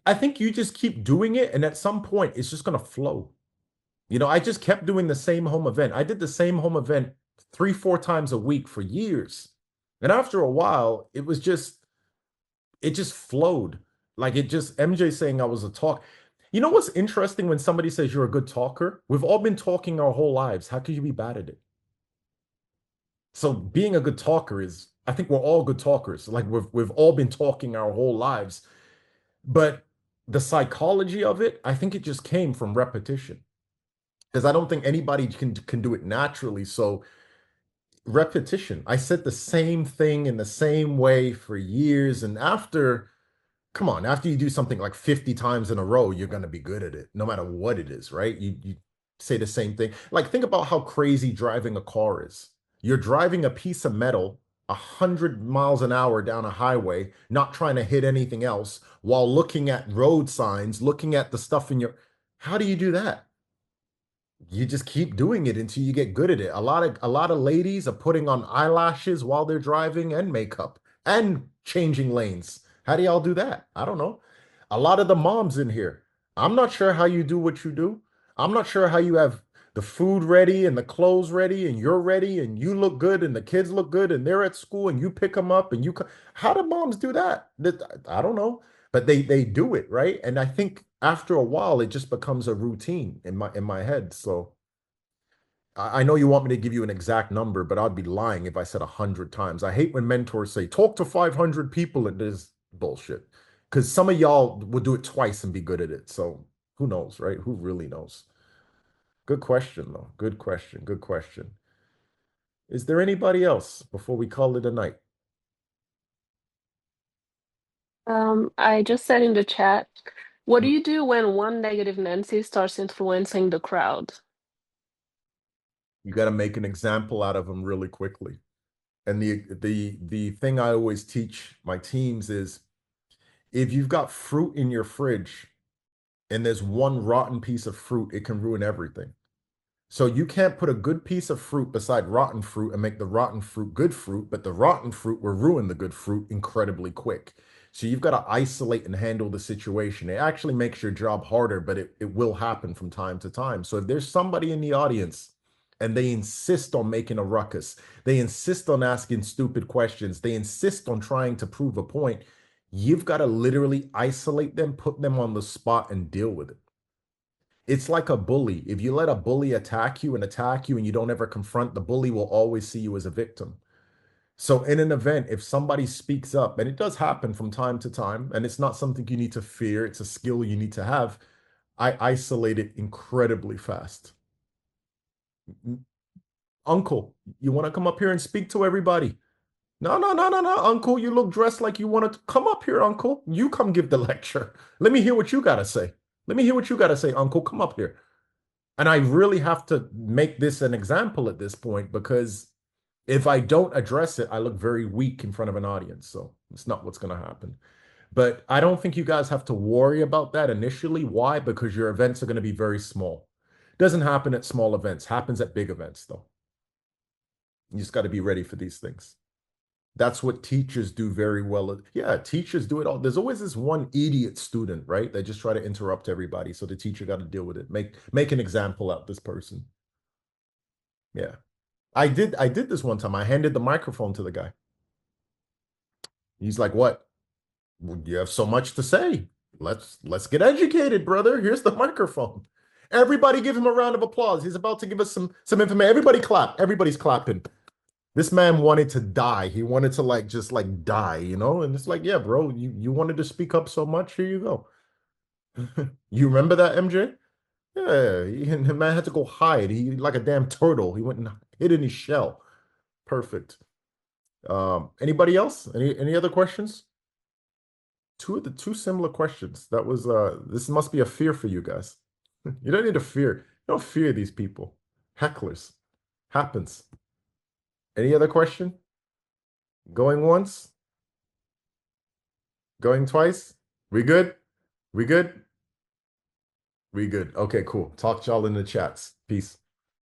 I think you just keep doing it and at some point it's just gonna flow. You know, I just kept doing the same home event. I did the same home event three, four times a week for years. And after a while, it just flowed. Like it just MJ saying I was a talk. You know what's interesting when somebody says you're a good talker? We've all been talking our whole lives. How could you be bad at it? So being a good talker is, I think we're all good talkers. Like we've all been talking our whole lives. But the psychology of it, I think it just came from repetition. Because I don't think anybody can do it naturally. So repetition. I said the same thing in the same way for years. And after come on, after you do something like 50 times in a row, you're going to be good at it, no matter what it is, right? You say the same thing. Like, think about how crazy driving a car is. You're driving a piece of metal 100 miles an hour down a highway, not trying to hit anything else, while looking at road signs, looking at the stuff in your. How do you do that? You just keep doing it until you get good at it. A lot of ladies are putting on eyelashes while they're driving and makeup and changing lanes. How do y'all do that? I don't know. A lot of the moms in here. I'm not sure how you do what you do. I'm not sure how you have the food ready and the clothes ready and you're ready and you look good and the kids look good and they're at school and you pick them up and how do moms do that? I don't know, but they do it, right? And I think after a while it just becomes a routine in my head. So I know you want me to give you an exact number, but I'd be lying if I said 100 times. I hate when mentors say talk to 500 people and there's bullshit because some of y'all will do it twice and be good at it. So who knows, right? Who really knows? Good question, though. Good question. Good question. Is there anybody else before we call it a night? I just said in the chat, what do you do when one negative Nancy starts influencing the crowd? You got to make an example out of them really quickly. And the thing I always teach my teams is if you've got fruit in your fridge and there's one rotten piece of fruit, it can ruin everything. So you can't put a good piece of fruit beside rotten fruit and make the rotten fruit good fruit, but the rotten fruit will ruin the good fruit incredibly quick. So you've got to isolate and handle the situation. It actually makes your job harder, but it will happen from time to time. So if there's somebody in the audience and they insist on making a ruckus, they insist on asking stupid questions, they insist on trying to prove a point, you've got to literally isolate them, put them on the spot, and deal with it. It's like a bully. If you let a bully attack you and you don't ever confront, the bully will always see you as a victim. So in an event, if somebody speaks up, and it does happen from time to time, and it's not something you need to fear, it's a skill you need to have, I isolate it incredibly fast. Uncle, you want to come up here and speak to everybody? No, no, no, no, no, Uncle, you look dressed like you want to come up here, Uncle. You come give the lecture. Let me hear what you got to say. Let me hear what you got to say, Uncle. Come up here. And I really have to make this an example at this point because if I don't address it, I look very weak in front of an audience. So it's not what's going to happen. But I don't think you guys have to worry about that initially. Why? Because your events are going to be very small. Doesn't happen at small events, happens at big events, though. You just got to be ready for these things. That's what teachers do very well. Yeah, teachers do it all. There's always this one idiot student, right? They just try to interrupt everybody. So the teacher got to deal with it. Make an example out of this person. Yeah. I did this one time. I handed the microphone to the guy. He's like, "What? Well, you have so much to say. Let's get educated, brother. Here's the microphone." Everybody give him a round of applause. He's about to give us some information. Everybody clap. Everybody's clapping. This man wanted to die. He wanted to like just like die, you know? And it's like, yeah, bro, you wanted to speak up so much. Here you go. You remember that, MJ? Yeah, the man had to go hide. He like a damn turtle. He went and hid in his shell. Perfect. Anybody else? Any other questions? Two similar questions. That was this must be a fear for you guys. You don't need to fear. You don't fear these people. Hecklers. Happens. Any other question? Going once? Going twice? We good? We good? We good. Okay, cool. Talk to y'all in the chats. Peace.